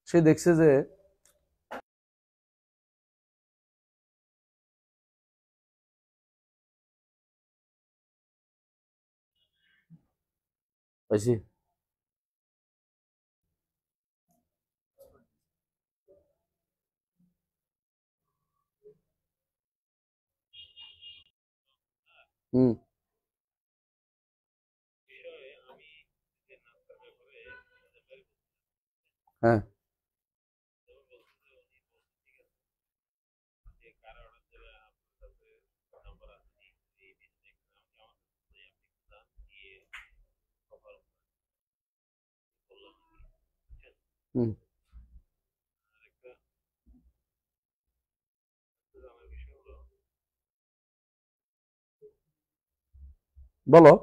সে দেখছে যে পাইছি। হুম। হ্যাঁ। হুম। বলো।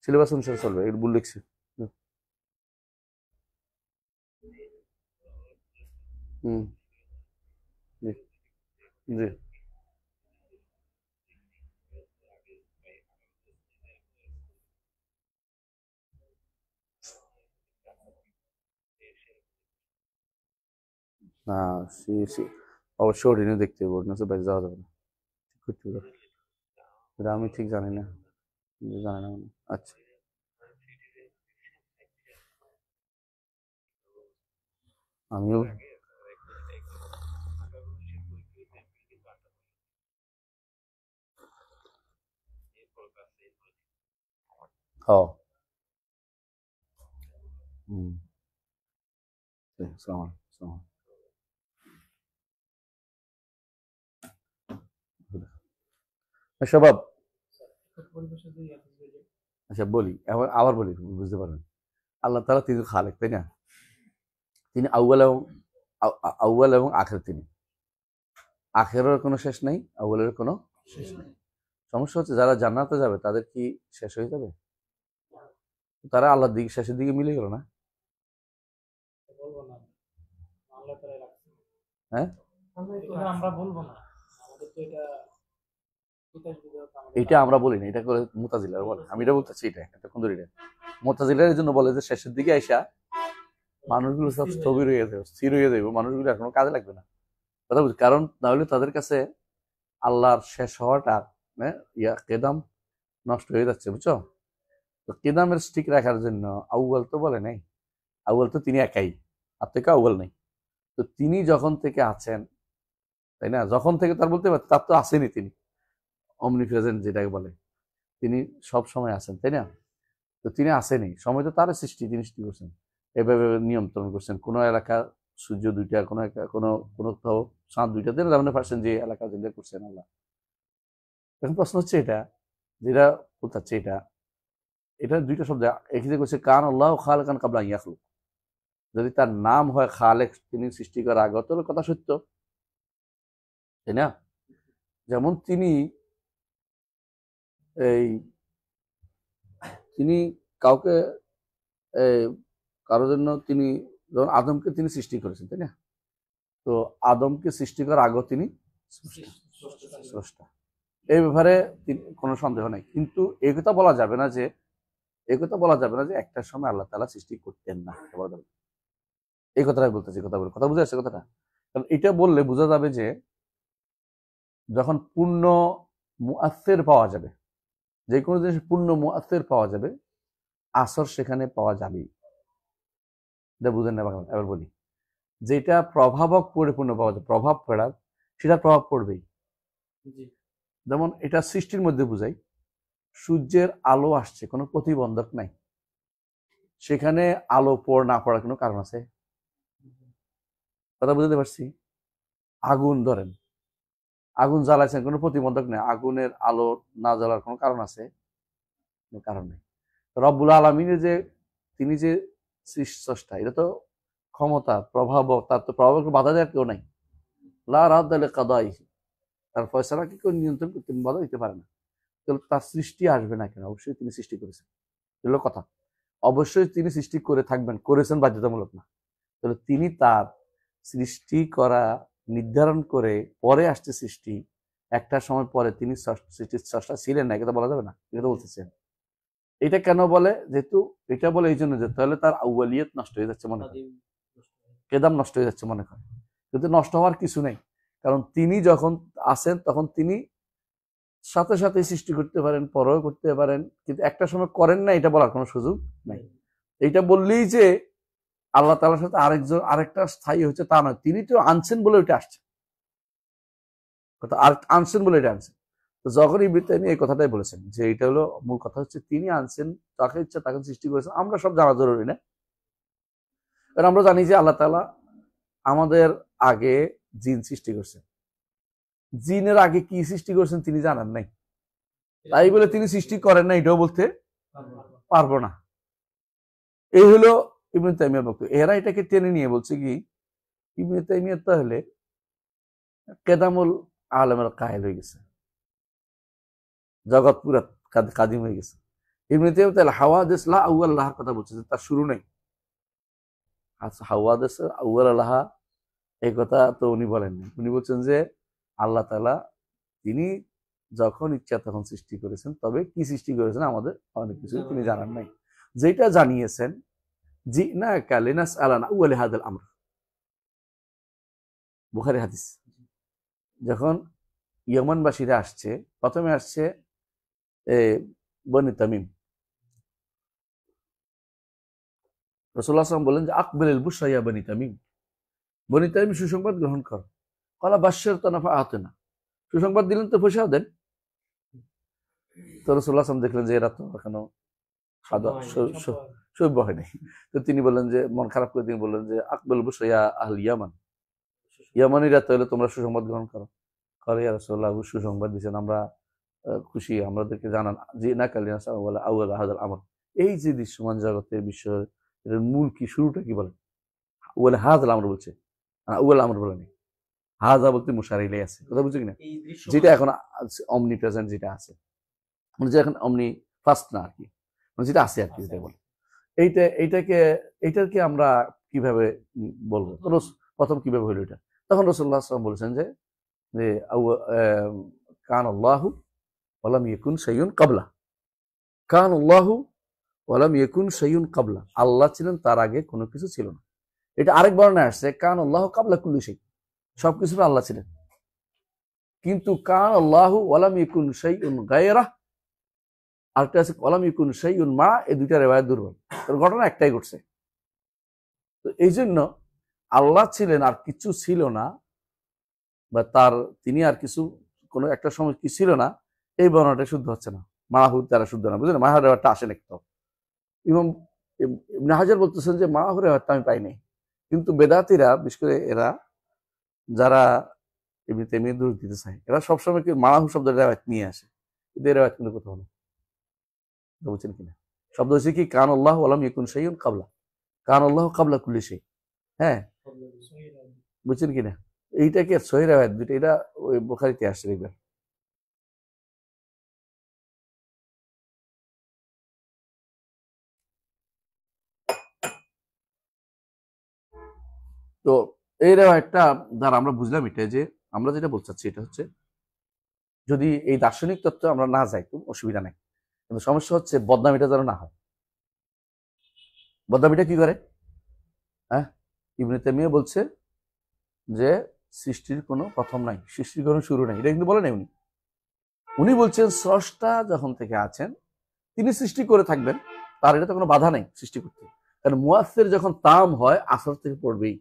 সিলেবাস অনুসারে চলবে, এটা ভুল লিখছি। হুম। জি। জি। না, অবশ্যই ওডিনে দেখতে হবে, ওডিনে বাইরে যাওয়া যাবে না। ঠিক করতে হবে। এটা আমি ঠিক জানি না, জানি না মানে। আচ্ছা। আমিও। হ। হুম। সালাম সালাম। শবাব। আচ্ছা বলি, এখন আবার বলি, বুঝতে পারবেন। আল্লাহ তাআলা তিনি খালেক, তাই না? তিনি আউয়াল এবং আখের তিনি। আখেরের কোনো শেষ নাই, আউয়ালের কোনো শেষ নেই। সমস্যা হচ্ছে যারা জান্নাতে যাবে তাদের কি শেষ হয়ে যাবে? তারা আল্লাহর দিকে শেষের দিকে মিলে গেল না? হ্যাঁ। এটা আমরা বলি না, এটা করে মুতাজিলার বলে। আমি এটা বলতেছি, এটা এতক্ষণ ধরে এটা মুতাজিলার এই জন্য বলে যে শেষের দিকে আইসা মানুষগুলো সব স্থবির হয়ে যাবে, স্থির হয়ে যাবে, মানুষগুলো আর কোনো কাজে লাগবে না। কথা বুঝি? কারণ তাহলে তাদের কাছে আল্লাহর শেষ হওয়াটা কেদাম নষ্ট হয়ে যাচ্ছে, বুঝছো? তো কেদামের স্টিক রাখার জন্য আউয়াল তো বলে নাই। আউয়াল তো তিনি একাই, আর থেকে আউয়াল নেই। তো তিনি যখন থেকে আছেন, তাই না? যখন থেকে তার বলতে পারে, তার তো আসেনি তিনি, অমনি প্রেজেন্ট যেটাকে বলে। তিনি সব সময় আছেন, তাই না? তো তিনি আসেনি, সময় তো তার সৃষ্টি, তিনি সৃষ্টি করছেন, এভাবে নিয়ন্ত্রণ করছেন। কোনো এলাকা সূর্য দুইটা, কোনো কোনো কোনো কোথাও চাঁদ দুইটা, দিন আপনি পারছেন যে এলাকা যেটা করছেন আল্লাহ। এখন প্রশ্ন হচ্ছে এটা, যেটা বলতে এটা, এটা দুইটা শব্দ একই করছে, কান আল্লাহ খালেকান কাবলা ইয়াখলুক। যদি তার নাম হয় খালেক, তিনি সৃষ্টি করার আগে, তাহলে কথা সত্য, তাই না? যেমন তিনি এই তিনি কাউকে কারোর জন্য তিনি, যেমন আদমকে তিনি সৃষ্টি করেছেন, তাই না? তো আদমকে সৃষ্টি করার আগেও তিনি স্রষ্টা। এই ব্যাপারে কোনো সন্দেহ নেই। কিন্তু এই কথা বলা যাবে না যে, এই কথা বলা যাবে না যে একটা সময় আল্লাহ তাআলা সৃষ্টি করতেন না, বলা যাবে। এই কথাটাই বলতেছি, কথা বুঝে আসছে কথাটা? কারণ এটা বললে বোঝা যাবে যে যখন পূর্ণ মুআসসির পাওয়া যাবে, যে কোনো জিনিস পূর্ণ মুআসসির পাওয়া যাবে, আসর সেখানে পাওয়া যাবেই। এটা বুঝেন না বাংলা, এবার বলি। যেটা প্রভাবক পরিপূর্ণ পাওয়া যায়, প্রভাব পড়ার, সেটা প্রভাব পড়বেই। যেমন এটা সৃষ্টির মধ্যে বুঝাই, সূর্যের আলো আসছে, কোনো প্রতিবন্ধক নাই, সেখানে আলো না পড়ার কোনো কারণ আছে? কথা বুঝতে পারছি? আগুন ধরেন, আগুন জ্বালাইছেন, কোনো প্রতিবন্ধক নেই, আগুনের আলো না জ্বালার কোনো কারণ আছে? কোনো কারণ নেই। রব্বুল আলমিনের যে তিনি যে স্রষ্টা, এটা তো ক্ষমতা প্রভাব, তার তো প্রভাবকে বাধা দেওয়ার কেউ নাই। লা রাদ্দা লিকাদাই, তার ফয়সালা কি কেউ নিয়ন্ত্রণ করতে, বাধা দিতে পারে না। তাহলে তার সৃষ্টি আসবে না কেন? অবশ্যই তিনি সৃষ্টি করেছেন, এগুলো কথা। অবশ্যই তিনি সৃষ্টি করে থাকবেন, করেছেন বাধ্যতামূলক না। তাহলে তিনি তার সৃষ্টি করা নির্ধারণ করে পরে আসছে সৃষ্টি, একটা সময় পরে তিনি সৃষ্টির স্রষ্টা ছিলেন না, এটা বলা যাবে না, এটা বলতেছেন। এটা কেন বলে? যেহেতু এটা বলে এই জন্য যে তাহলে তার আউয়ালিয়ত নষ্ট হয়ে যাচ্ছে মনে হয়, কেদাম নষ্ট হয়ে যাচ্ছে মনে হয়। কিন্তু নষ্ট হওয়ার কিছু নেই, কারণ তিনি যখন আসেন তখন তিনি সাথে সাথে সৃষ্টি করতে পারেন, পরেও করতে পারেন, কিন্তু একটা সময় করেন না, এটা বলার কোনো সুযোগ নাই। এইটা বললেই যে আল্লাহ তাআলার সাথে আরেকটা স্থায়ী হচ্ছে তা নয়, তিনি তো আনছেন বলে ওইটা আসছে, আর আনছেন বলে এটা আনছেন। তো যখন ইবনে তাইমিয়া এই কথাটাই বলেছেন যে এটা হলো মূল কথা হচ্ছে তিনি আনছেন, তাকে ইচ্ছা তাকে সৃষ্টি করেছেন, আমরা সব জানা জরুরি না। কারণ আমরা জানি যে আল্লাহ তাআলা আমাদের আগে জিন সৃষ্টি করছেন, জিনের আগে কি সৃষ্টি করছেন তিনি জানান নাই, তাই বলে তিনি সৃষ্টি করেন না এটাও বলতে পারবো না। এই হলো ইবনে তাইমিয়ার বক্তব্য। এরা এটাকে টেনে নিয়ে বলছে কি, ইবনে তাইমিয়া তাহলে কেদামুল আলমের কায়েল হয়ে গেছে, জগৎ পুরা কাদিম হয়ে গেছে। ইবনে তাইমিয়া তাহলে হাওয়াদিস লা আউয়াল লাহার কথা বলছে, তার শুরু নেই। আচ্ছা, হাওয়াদিস আউয়াল লাহা এই কথা তো উনি বলেননি, উনি বলছেন যে আল্লাহ তাআলা তিনি যখন ইচ্ছা তখন সৃষ্টি করেছেন, তবে কি সৃষ্টি করেছেন আমাদের অনেক কিছু তিনি জানান নাই। যেটা জানিয়েছেন জিনাকা লিনাসআলানা আউয়াল হাদাল আমর, বুখারী হাদিস। যখন ইয়মানবাসীরা আসছে, প্রথমে আসছে বনি তামিম, রাসূলুল্লাহ সাল্লাল্লাহু আলাইহি ওয়াসাল্লাম বলেন যে আকবিলুল বুশরা ইয়া বনি তামিম, বনি তামিম সুসংবাদ গ্রহণ কর। ক্বালা বাশশারতানা ফাআতিনা, সুসংবাদ দিলেন তো পয়সাও দেন। তো রাসূলুল্লাহ সাল্লাল্লাহু আলাইহি ওয়াসাল্লাম দেখলেন যে এরা তো এখনো সভ্য হয়নি, তো তিনি বললেন যে মন খারাপ করে তিনি বললেন যে আকবিলুল বুশরা ইয়া আহল ইয়ামান, ইয়ামানিরা তাহলে তোমরা সুসংবাদ গ্রহণ করো। করে ইয়া রাসূলুল্লাহ, সুসংবাদ দিয়েছেন, আমরা খুশি, আমাদেরকে জানান জিনাকা লিনাসআলানা আউয়াল হাদাল আমর। এই যে দৃশ্যমান জগতের বিষয়, এর মূল কি, শুরুটা কি বলেন? ওয়াল হাদাল আমর বলছে, আউয়াল আমর বলেনি। হাজা বলতে মুশার ইলাইহি আছে, কথা বুঝছো কিনা? যেটা এখন অমনি প্রেজেন্ট যেটা আছে, মানে যে এখন অমনি ফার্স্ট না আর কি, মানে যেটা আছে আর কি, যেটা বলে এইটাকে আমরা কিভাবে বলবো? প্রথম কিভাবে হইলো এটা? তখন রাসূলুল্লাহ সাল্লাল্লাহু আলাইহি ওয়াসাল্লাম বলেছেন যে কান আল্লাহু ওয়ালাম ইয়াকুন শাইউন ক্বাবলা, কান আল্লাহু ওয়ালাম ইয়াকুন শাইউন ক্বাবলা, আল্লাহ ছিলেন তার আগে কোনো কিছু ছিল না। এটা আরেক বর্ণনায় আসছে কান আল্লাহু ক্বাবলা কুল্লি শাই, সবকিছু আল্লাহ ছিলেন, কিন্তু কান আল্লাহু ওয়ালাম ইয়াকুন শাইউন গায়রা, আরেকটা আছে ওয়ালাম ইয়াকুন শাইউন মা, এই দুইটা রিওয়ায়াত দুর্বল, কারণ ঘটনা একটাই ঘটছে। তো এই জন্য আল্লাহ ছিলেন আর কিছু ছিল না, বা তিনি আর কিছু কোনো একটা সময় কি ছিল না, এই বর্ণনাটা শুদ্ধ হচ্ছে না, মাহুর দ্বারা শুদ্ধ না, বুঝলেন? মাহুর রেওয়ায়তটা আসে না একটু। ইমাম ইবনে হাজার বলতেছেন যে মাহুর রেওয়ায়তটা আমি পাইনি, কিন্তু বেদাতীরা, বিশেষ করে এরা যারা ইবনে তাইমিয়া দূর দিতে চায়, এরা সবসময় কি মাহু শব্দের রেওয়ায়ত নিয়ে আসে, কিন্তু এই রেওয়ায়ত কিন্তু কোথাও নেই, বুঝছেন কিনা? শব্দ হচ্ছে কি কান আল্লাহু ওয়ালাম ইয়াকুন শাইউন ক্বাবলা, কান আল্লাহু ক্বাবলা কুল্লি শাই। হ্যাঁ, বুঝছেন কিনা? এইটাকে সহিহ রেওয়ায়াত দুটো, এটা ওই বুখারীতে আসছে দেখবেন। তো এই রেওয়ায়াতটা দ্বারা আমরা বুঝলাম এটা যে আমরা যেটা বলতে চাচ্ছি এটা হচ্ছে, যদি এই দার্শনিক তত্ত্ব আমরা না যাই তো অসুবিধা নেই, কিন্তু সমস্যা হচ্ছে বদনামিটা যেন না হয়। বদনামিটা কি করে? হ্যাঁ, ইবনে তাইমিয়া বলছে যে সৃষ্টির কোনো প্রথম নাই, সৃষ্টির কোনো শুরু নাই, এটা কিন্তু বলে নাই উনি। উনি বলছেন স্রষ্টা যখন থেকে আছেন তিনি সৃষ্টি করে থাকবেন, তার এটা তো কোনো বাধা নেই সৃষ্টি করতে, কারণ মুয়াসসির যখন তাম হয় আসর থেকে পড়বেই,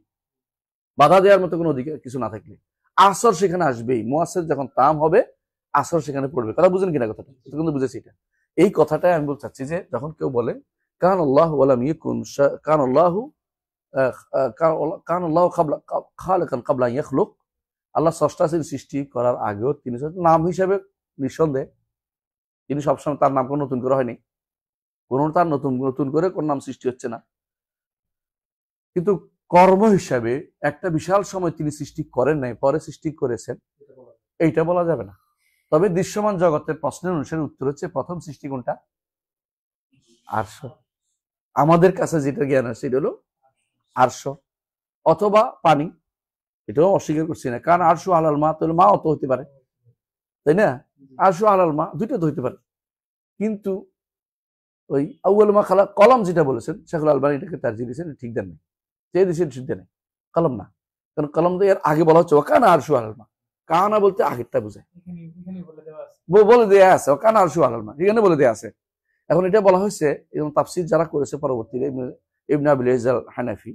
বাধা দেওয়ার মতো কোনো অধিকার কিছু না থাকলে আসর সেখানে আসবেই। মুয়াসসির যখন তাম হবে আসর সেখানে পড়বে, কথা বুঝেন কিনা? কথাটা কিন্তু বুঝেছি এটা। এই কথাটাই আমি বলতে চাচ্ছি যে যখন কেউ বলে কান আল্লাহু ওয়ালাম ইয়াকুন, কান আল্লাহু কান আল্লাহু খালিকান ক্বাবলা আন ইয়াখলুক, আল্লাহ স্রষ্টা ছিলেন সৃষ্টি করার আগেও, তিনি নাম হিসাবে নিঃসন্দেহে তিনি সবসময়, তার নাম কোনো নতুন করে হয়নি, কোনো তার নতুন করে কোন নাম সৃষ্টি হচ্ছে না, কিন্তু কর্ম হিসাবে একটা বিশাল সময় তিনি সৃষ্টি করেন নাই, পরে সৃষ্টি করেছেন, এইটা বলা যাবে না। তবে দৃশ্যমান জগতের প্রশ্নের অনুসারে উত্তর হচ্ছে প্রথম সৃষ্টি কোনটা? আরশ। আমাদের কাছে যেটা জ্ঞান আছে সেটা হলো আরশ অথবা পানি, এটাও অস্বীকার করছি না, কারণ আরশু আলাল মা, তাহলে মা অত হতে পারে, তাই না? আরশু আলাল মা দুইটা তো হইতে পারে, কিন্তু ওই আউয়াল মা খালা কলম যেটা বলেছেন শেখুল আলবানী এটাকে তারজিহ দিয়েছেন, ঠিক দেন নাই, যে দিয়েছেন ঠিক দেন নাই, কলম না, কারণ কলম তো এর আগে বলা হচ্ছে ওকানা আরশু আলাল মা, কানা বলতে আগেরটা বোঝায়, বলে দেয়া আছে ওকানা আরশু আলাল মা, এখানে বলে দেয়া আছে। এখন এটা বলা হয়েছে এবং তাফসীর যারা করেছে পরবর্তীতে ইবনে আবিল ইজ আল হানাফি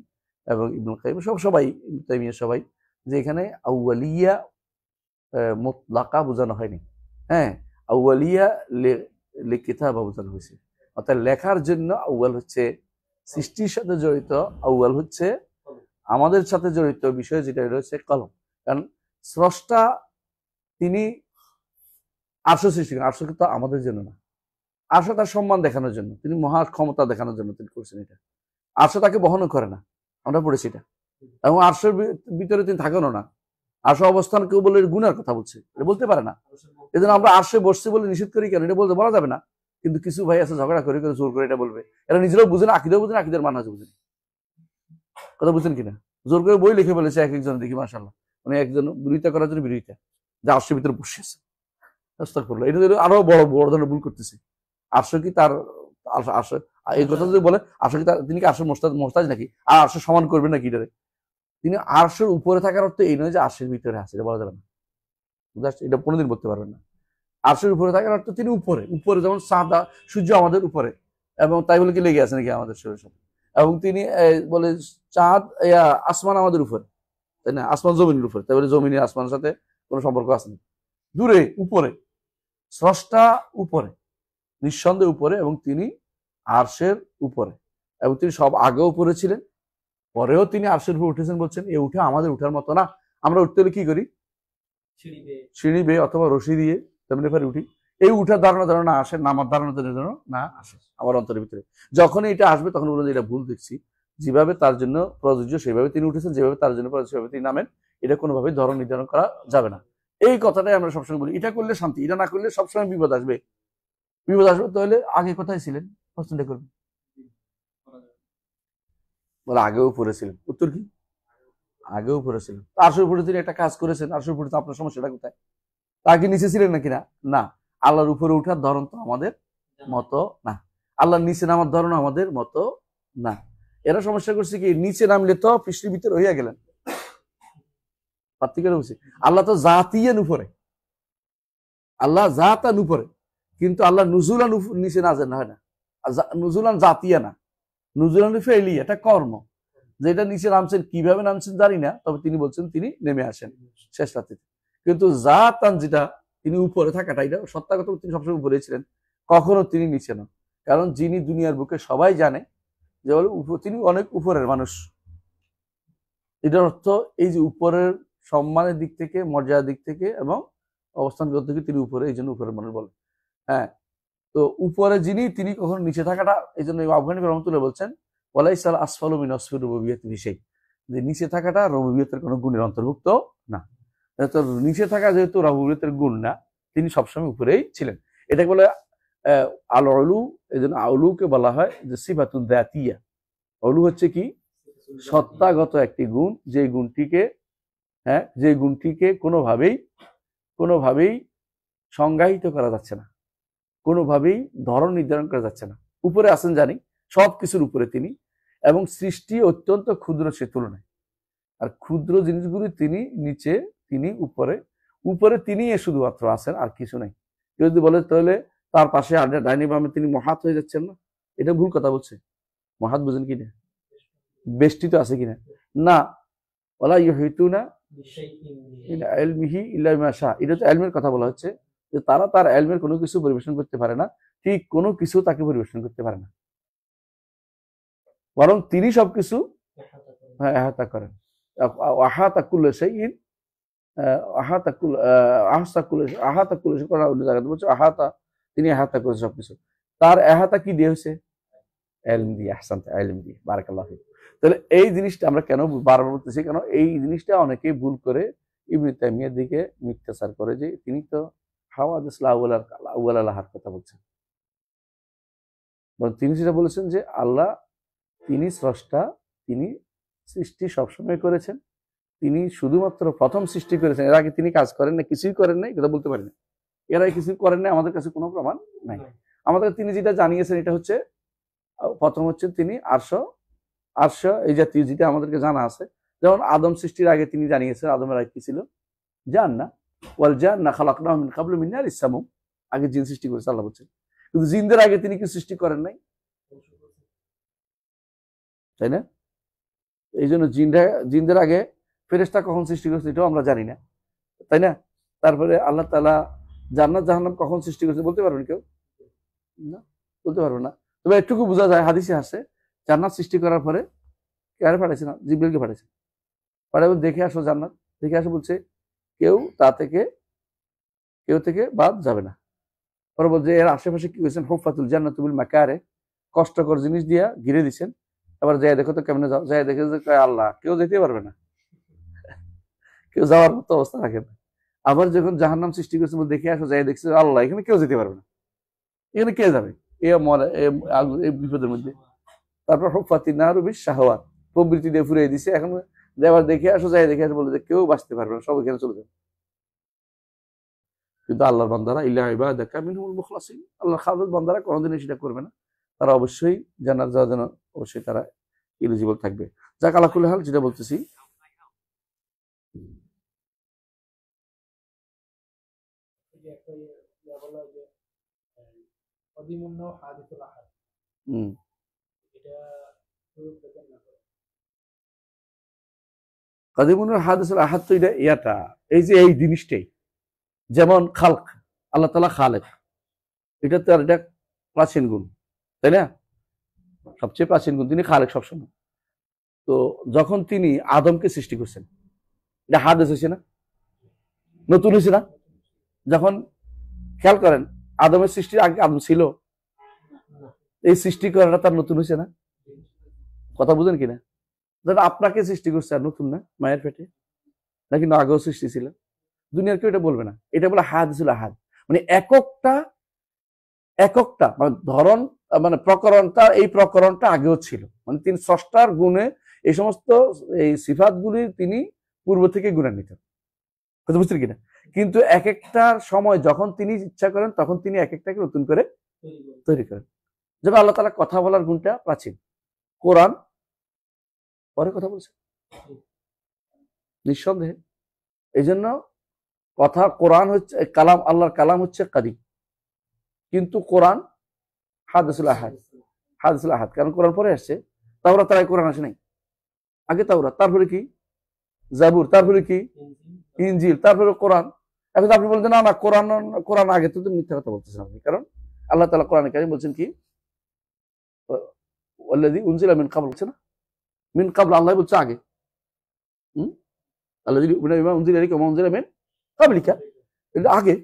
এবং ইবনুল কাইয়িম সবাই, ইবনে তাইমিয়া সবাই, যে এখানে আউয়ালিয়া মুতলাকা বোঝানো হয়নি, হ্যাঁ, আউয়ালিয়া কিতাবা বোঝানো হয়েছে, অর্থাৎ লেখার জন্য আউয়াল হচ্ছে সৃষ্টির সাথে জড়িত, আউয়াল হচ্ছে আমাদের সাথে জড়িত বিষয় যেটা রয়েছে কলম। কারণ স্রষ্টা তিনি আরশ সৃষ্টি করেন, আরশ কিন্তু আমাদের জন্য না, আরশ তার সম্মান দেখানোর জন্য, তিনি মহা ক্ষমতা দেখানোর জন্য তিনি করছেন এটা, আরশ তাকে বহনও করে না, আমরা পড়েছি এটা, এবং আরশের ভিতরে তিনি থাকেনও না, আরশ অবস্থান কেউ বলে গুনার কথা বলছে, এটা বলতে পারে না, এই জন্য আমরা আরশে বসছি বলে নিষেধ করি কেন, এটা বলা যাবে না, কিন্তু কিছু ভাই আছে ঝগড়া করে করে জোর করে এটা বলবে, এরা নিজেরাও বুঝে না, আকিদাও বুঝে না, আকিদার মানহাজ বুঝে না, কথা বুঝছেন কিনা, জোর করে বই লিখে বলেছে এক একজন, দেখি মাশাআল্লাহ, মানে একজন বিরোধিতা করার জন্য বিরোধিতা, যে আরশের ভিতরে বসে আছে, আস্তাগফিরুল্লাহ, এটা আরো বড় বড় ধরনের ভুল করতেছে। আরশ কি তার আরশ, এই কথা যদি বলে আরশ কি তার, তিনি কি আরশের মোহতাজ নাকি, আর আরশ সমান করবেন নাকি এটারে, তিনি আরশের উপরে থাকার অর্থ এই নয় যে আরশের ভিতরে আছে, এটা বলা যাবে না, এটা কোনোদিন বলতে পারবেন না। আরশের উপরে থাকার অর্থ তিনি উপরে, উপরে যেমন সাদা সূর্য আমাদের উপরে, এবং তাই বলে কি লেগে আছে নাকি আমাদের শরীরের সাথে, এবং তিনি বলে চাঁদ আসমান আমাদের উপরে, তাই না, আসমান জমিনের উপরে, তাই বলে জমিনের আসমানের সাথে কোনো সম্পর্ক আছে না, দূরে, উপরে, স্রষ্টা উপরে, নিঃসন্দেহে উপরে, এবং তিনি আরশের উপরে, এবং তিনি সব আগে উপরে ছিলেন, পরেও তিনি আরশের উপরে উঠেছেন, বলছেন এ উঠে আমাদের উঠার মতো না, আমরা উঠতে হলে কি করি, সিঁড়ি বেয়ে অথবা রশি দিয়ে তেমনি করে উঠি, এই উঠার ধারণা না আসে, নামার ধারণা যেন না আসে আমার অন্তরের ভিতরে, যখন এটা আসবে তখন বলুন এটা ভুল দেখছি, যেভাবে তার জন্য প্রযোজ্য সেভাবে তিনি উঠেছেন, যেভাবে তার জন্য প্রযোজ্য সেভাবে তিনি নামেন, এটা কোনোভাবে ধরন নির্ধারণ করা যাবে না। এই কথাটাই আমরা সবসময় বলি, এটা করলে শান্তি, এটা না করলে সবসময় বিপদ আসবে, বিপদ আসবে, তাহলে আগে কোথায় ছিলেন প্রশ্নটা করবেন, বলে আগেও পড়েছিলেন, উত্তর কি আগেও পড়েছিলেন, আরশের উপরে তিনি একটা কাজ করেছেন, আরশের উপরে তো আপনার সমস্যাটা কোথায়, তাকে নিচে ছিলেন নাকি না, না, আল্লাহর উপরে উঠার ধরন তো আমাদের মতো না, আল্লাহর নিচে নামার ধরন আমাদের মতো না, এরা সমস্যা করছে কি নিচে নামলে তো পৃষ্ঠের ভিতরে হইয়া গেলেন, পার্থক্য বুঝছি, আল্লাহ তো জাতিয়ান উপরে, আল্লাহ জাতান উপরে, কিন্তু আল্লাহ নুজুলান নিচে নাজেন হয় না, নুজুলান জাতিয়া না, নুজুলান ফেলি, এটা কর্ম, যেটা নিচে নামছেন, কিভাবে নামছেন জানি না, তবে তিনি বলছেন তিনি নেমে আসেন শেষ রাতে, কিন্তু জাতান যেটা তিনি উপরে থাকাটা, এটা সত্যাগত তিনি সবসময় উপরে ছিলেন, কখনো তিনি নিচে নন, কারণ যিনি দুনিয়ার বুকে সবাই জানে যে তিনি অনেক উপরের মানুষ, এটার অর্থ এই যে উপরের সম্মানের দিক থেকে, মর্যাদার দিক থেকে এবং অবস্থানগত থেকে তিনি উপরে, এই জন্য উপরের মানুষ বলে, হ্যাঁ, তো উপরে যিনি তিনি কখনো নিচে থাকাটা, এই জন্য আফগানি রহমতুল্লাহ বলছেন ওয়ালাইসাল আসফালু মিন আসফির রুবুবিয়্যাতি বিশাই, যে নিচে থাকাটা রুবুবিয়্যতের কোনো গুণের অন্তর্ভুক্ত না, তো নিচে থাকা যেহেতু রুবুবিয়্যতের গুণ না, তিনি সবসময় উপরেই ছিলেন, এটা বলে আল উলু, এই জন্য আউলুকে বলা হয় যে সিফাতুন যাতিয়া, উলু হচ্ছে কি সত্তাগত একটি গুণ, যে গুণটিকে, হ্যাঁ, যে গুণটিকে কোনোভাবেই সংজ্ঞায়িত করা যাচ্ছে না, কোনোভাবেই ধরন নির্ধারণ করা যাচ্ছে না, উপরে আছেন জানি, সবকিছুর উপরে তিনি, এবং সৃষ্টি অত্যন্ত ক্ষুদ্র সে তুলনায়, আর ক্ষুদ্র জিনিসগুলি তিনি নিচে, তিনি উপরে, উপরে তিনি শুধুমাত্র আছেন, আর কিছু নাই, কেউ যদি বলে তাহলে তার পাশে ডাইনি বামে তিনি মহাত হয়ে যাচ্ছেন না, এটা ভুল কথা বলছে, মহাত বুঝেন কিনা, বেষ্টিত আছে কিনা, না, ওয়ালা ইউহিতুনা ইলমিহি ইল্লা বিমা শা, এটা তো ইলমের কথা বলা হচ্ছে, যে তারা তার ইলমের কোনো কিছু পরিবেশন করতে পারে না, ঠিক কোনো কিছু তাকে পরিবেশন করতে পারে না, বরং তিনি সবকিছু এহাতা করেন, আহাতা কুল্লা শাইইন, আহাতা কুল্লা আহাতা কুল্লা শাইইন, অন্য জায়গাতে বলছে আহাতা, তিনি এহাতা করেছেন সবকিছু, তার এহাতা কি দিয়ে হয়েছে, ইলম দিয়ে, আহসানতা, ইলম দিয়ে, বারাকাল্লাহু ফিক। তাহলে এই জিনিসটা আমরা কেন বারবার বলতেছি, কেন এই জিনিসটা অনেকেই ভুল করে ইবনে তাইমিয়ার দিকে মিথ্যাচার করে, যে তিনি তো হাওয়াদিস আউয়াল আল্লাহর কথা বলছেন, তিনি যেটা বলেছেন যে আল্লাহ তিনি স্রষ্টা, তিনি সৃষ্টি সবসময় করেছেন, তিনি শুধুমাত্র প্রথম সৃষ্টি করেছেন, এর আগে তিনি কাজ করেন না, কিছুই করেন নাই, কথা বলতে পারেন না। এর আগে কিছু করেন নাই, আমাদের কাছে কোনো প্রমাণ নাই। আমাদের তিনি যেটা জানিয়েছেন এটা হচ্ছে, প্রথম হচ্ছে তিনি আরশ এই জাতীয় যেটা আমাদেরকে জানা আছে, যেমন আদম সৃষ্টির আগে তিনি জানিয়েছেন আদমের আগে কি ছিল, জান্নাহ, ওয়াল জান্নাহ খালাকনাহু মিন ক্বাবলু মিন নারিস সামূম, আগে জিন সৃষ্টি করেছে আল্লাহ বলছেন। কিন্তু জিনদের আগে তিনি কি সৃষ্টি করেন নাই, তাই না? এই জন্য জিনদের আগে ফেরেশতা কখন সৃষ্টি করেছে এটাও আমরা জানি না, তাই না? তারপরে আল্লাহ তাআলা জান্নাত জাহান্নাম কখন সৃষ্টি করেছে বলতে পারবেন কেউ? না, বলতে পারবে না। তবে একটুকু বোঝা যায়, হাদিসে আসে জান্নাত সৃষ্টি করার পরে কারে পাঠাইছে না, জিবরিলকে পাঠাইছে। পাঠাবে দেখে আসো জান্নাত, দেখে আসো বলছে কেউ থেকে বাদ যাবে না। পরে বলছে এর আশেপাশে কি করেছেন, হুফাতুল জান্নাতু বিল মাকারে, কষ্টকর জিনিস দিয়া ঘিরে দিচ্ছেন। আবার যাই দেখো তো কেমনে যাও, যাই দেখে যে আল্লাহ কেউ যেতে পারবে না, কেউ যাওয়ার মতো অবস্থা রাখে না। আবার যখন জাহান্নাম সৃষ্টি করেছে দেখে আসো, যাই দেখছে আল্লাহ এখানে কেউ যেতে পারবে না, এখানে কে যাবে, এই বিপদের মধ্যে। তারপর হুফাতিন নারু বিশ শাহওয়াত, প্রবৃত্তি দিয়ে ফুরিয়ে দিছে। এখন আবার দেখে আসো, যাই দেখে আসো বলে যে কেউ বাঁচতে পারবে না, সব এখানে চলে যাবে। কিন্তু আল্লাহর বান্দারা ইল্লা ইবাদাকা মিনহুল মুখলাসিন, আল্লাহর খাস বান্দারা কোনোদিনই সেটা করবে না, তারা অবশ্যই জান্নাত যাওয়ার জন্য অবশ্যই তারা এলিজিবল থাকবে। যাক আলা কুল্লি হাল, যেটা বলতেছি কাদিমুনের হাদিসুল আহাদ তো এটা ইয়াটা, এই যে এই জিনিসটাই, যেমন খালক, আল্লাহ তাআলা খালেক, এটা তো একটা প্রাচীন গুণ, তাই না? সবচেয়ে প্রাচীন গুণ, তিনি খালেক সবসময়। তো যখন তিনি আদমকে সৃষ্টি করছেন, এটা হাদিস হয়েছে না, নতুন হয়েছে না? যখন খেয়াল করেন আদমের সৃষ্টির আগে আদম ছিল, এই সৃষ্টি করাটা তার নতুন হয়েছে না? কথা বুঝেন কিনা? যেন আপনাকে সৃষ্টি করছে আর নতুন না, মায়ের পেটে নাকি না আগেও সৃষ্টি ছিল? দুনিয়ার কেউ এটা বলবে না, এটা বলে হাদিসুল আহাদ, মানে এককটা মানে ধরন, মানে প্রকরণটা, এই প্রকরণটা আগেও ছিল, মানে তিনি স্রষ্টার গুণে এই সমস্ত এই সিফাতগুলি তিনি পূর্ব থেকে গুণান্বিত, কথা বুঝছেন কিনা? কিন্তু এক একটার সময় যখন তিনি ইচ্ছা করেন তখন তিনি এক একটাকে নতুন করে তৈরি করেন। যেমন আল্লাহ তাআলা কথা বলার গুণটা প্রাচীন, কোরআন পরে কথা বলছে নিঃসন্দেহে। এই জন্য কথা, কোরআন হচ্ছে কালাম, আল্লাহর কালাম হচ্ছে কাদিম, কিন্তু কোরআন হাদিসুল আহাদ, কারণ কোরআন পরে আসছে। তাওরাত তার আগে কোরআন আসে নাই, আগে তাওরাত, তারপরে কি জাবুর, তারপরে কি ইনজিল, তারপরে কোরআন। এখন আপনি বলছেন না কোরআন আগে, তো মিথ্যা কথা বলতেছেন আপনি, কারণ আল্লাহ তাআলা কোরআনে কারীম বলছেন কি, ওয়াল্লাযী উনজিলা মিন ক্বাবল, বলছে না, মিন ক্বাবল আল্লাহ বলছে আগে, আল্লাযী উনজিলা ইলাইকা ওয়া উনজিলা মিন ক্বাবলিকা, এটা আগে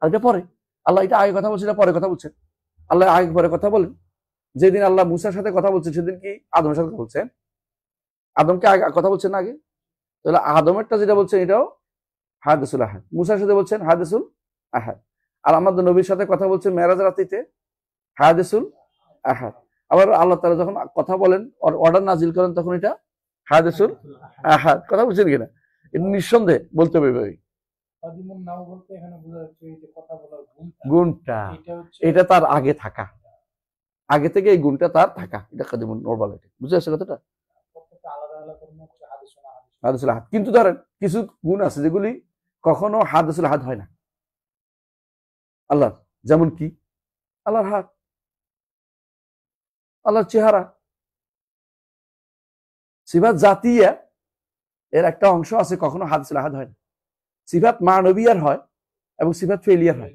আর এটা পরে। আল্লাহ এটা আগে কথা বলছে, এটা পরে কথা বলছেন। আল্লাহ আগে পরে কথা বলেন, যেদিন আল্লাহ মুসার সাথে কথা বলছেন সেদিন কি আদমের সাথে কথা বলছেন? আদমকে আগে কথা বলছেন না আগে? তাহলে আদমেরটা যেটা বলছেন এটাও হাদিসুল আহাদ, মুসার সাথে বলছেন হাদিসুল আহাদ। আর আমাদের নবীর সাথে কথা বলছেন মেরাজ রাত্রিতে, হাদিসুল আহাদ। আবার আল্লাহ তাআলা যখন কথা বলেন, অর্ডার নাজিল করেন, তখন এটা হাদিসুল আহাদ, কথা বলছেন কিনা? এটা নিঃসন্দেহে বলতে হবে গুণটা, এটা তার আগে থাকা, আগে থেকে এই গুণটা তার থাকা, এটা কাদিমুন নরমাল, বুঝে আসছে কথাটা? হাদিসুল আহাদ। কিন্তু ধরেন কিছু গুণ আছে যেগুলি কখনো হাদিসুল আহাদ হয় না আল্লাহর, যেমন কি আল্লাহর হাত, আল্লাহর চেহারা, সিফাত জাতিয়া এর একটা অংশ আছে, কখনো হাদিসুল আহাদ হয় না। সিফাত মানবিয়ার হয় এবং সিফাত ফেলিয়ার হয়।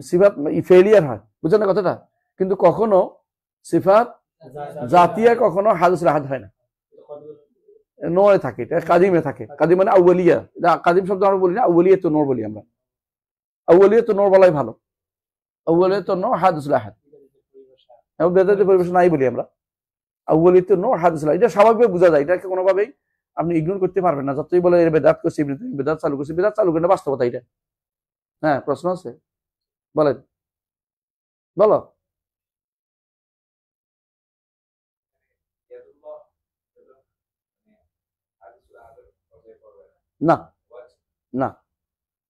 সিফাত ফেলিয়ার হয়, বুঝলেন না কথাটা? কিন্তু কখনো সিফাত জাতিয়া কখনো হাদিসুল আহাদ হয় না, নয় থাকে, এটা কাদিমে থাকে। কাদিম মানে আউয়ালিয়া, এটা কাদিম শব্দ আমরা বলি না, আউয়ালিয়া তো নর বলি আমরা, আউয়ালিয়া তো নর বলাই ভালো, আউয়ালিয়া তো নর হাদিসুল আহাদ, এবং বেদাতি পরিবেশ নাই বলি আমরা, আউয়ালিয়া তো নর হাদিসুল আহাদ। এটা স্বাভাবিকভাবে বোঝা যায়, এটাকে কোনোভাবেই আপনি ইগনোর করতে পারবেন না। যতই বলে এর বেদাত করছে, বেদাত চালু করছে, বেদাত চালু করে বাস্তবতা এটা। হ্যাঁ, প্রশ্ন আছে, বলেন, বলো। না না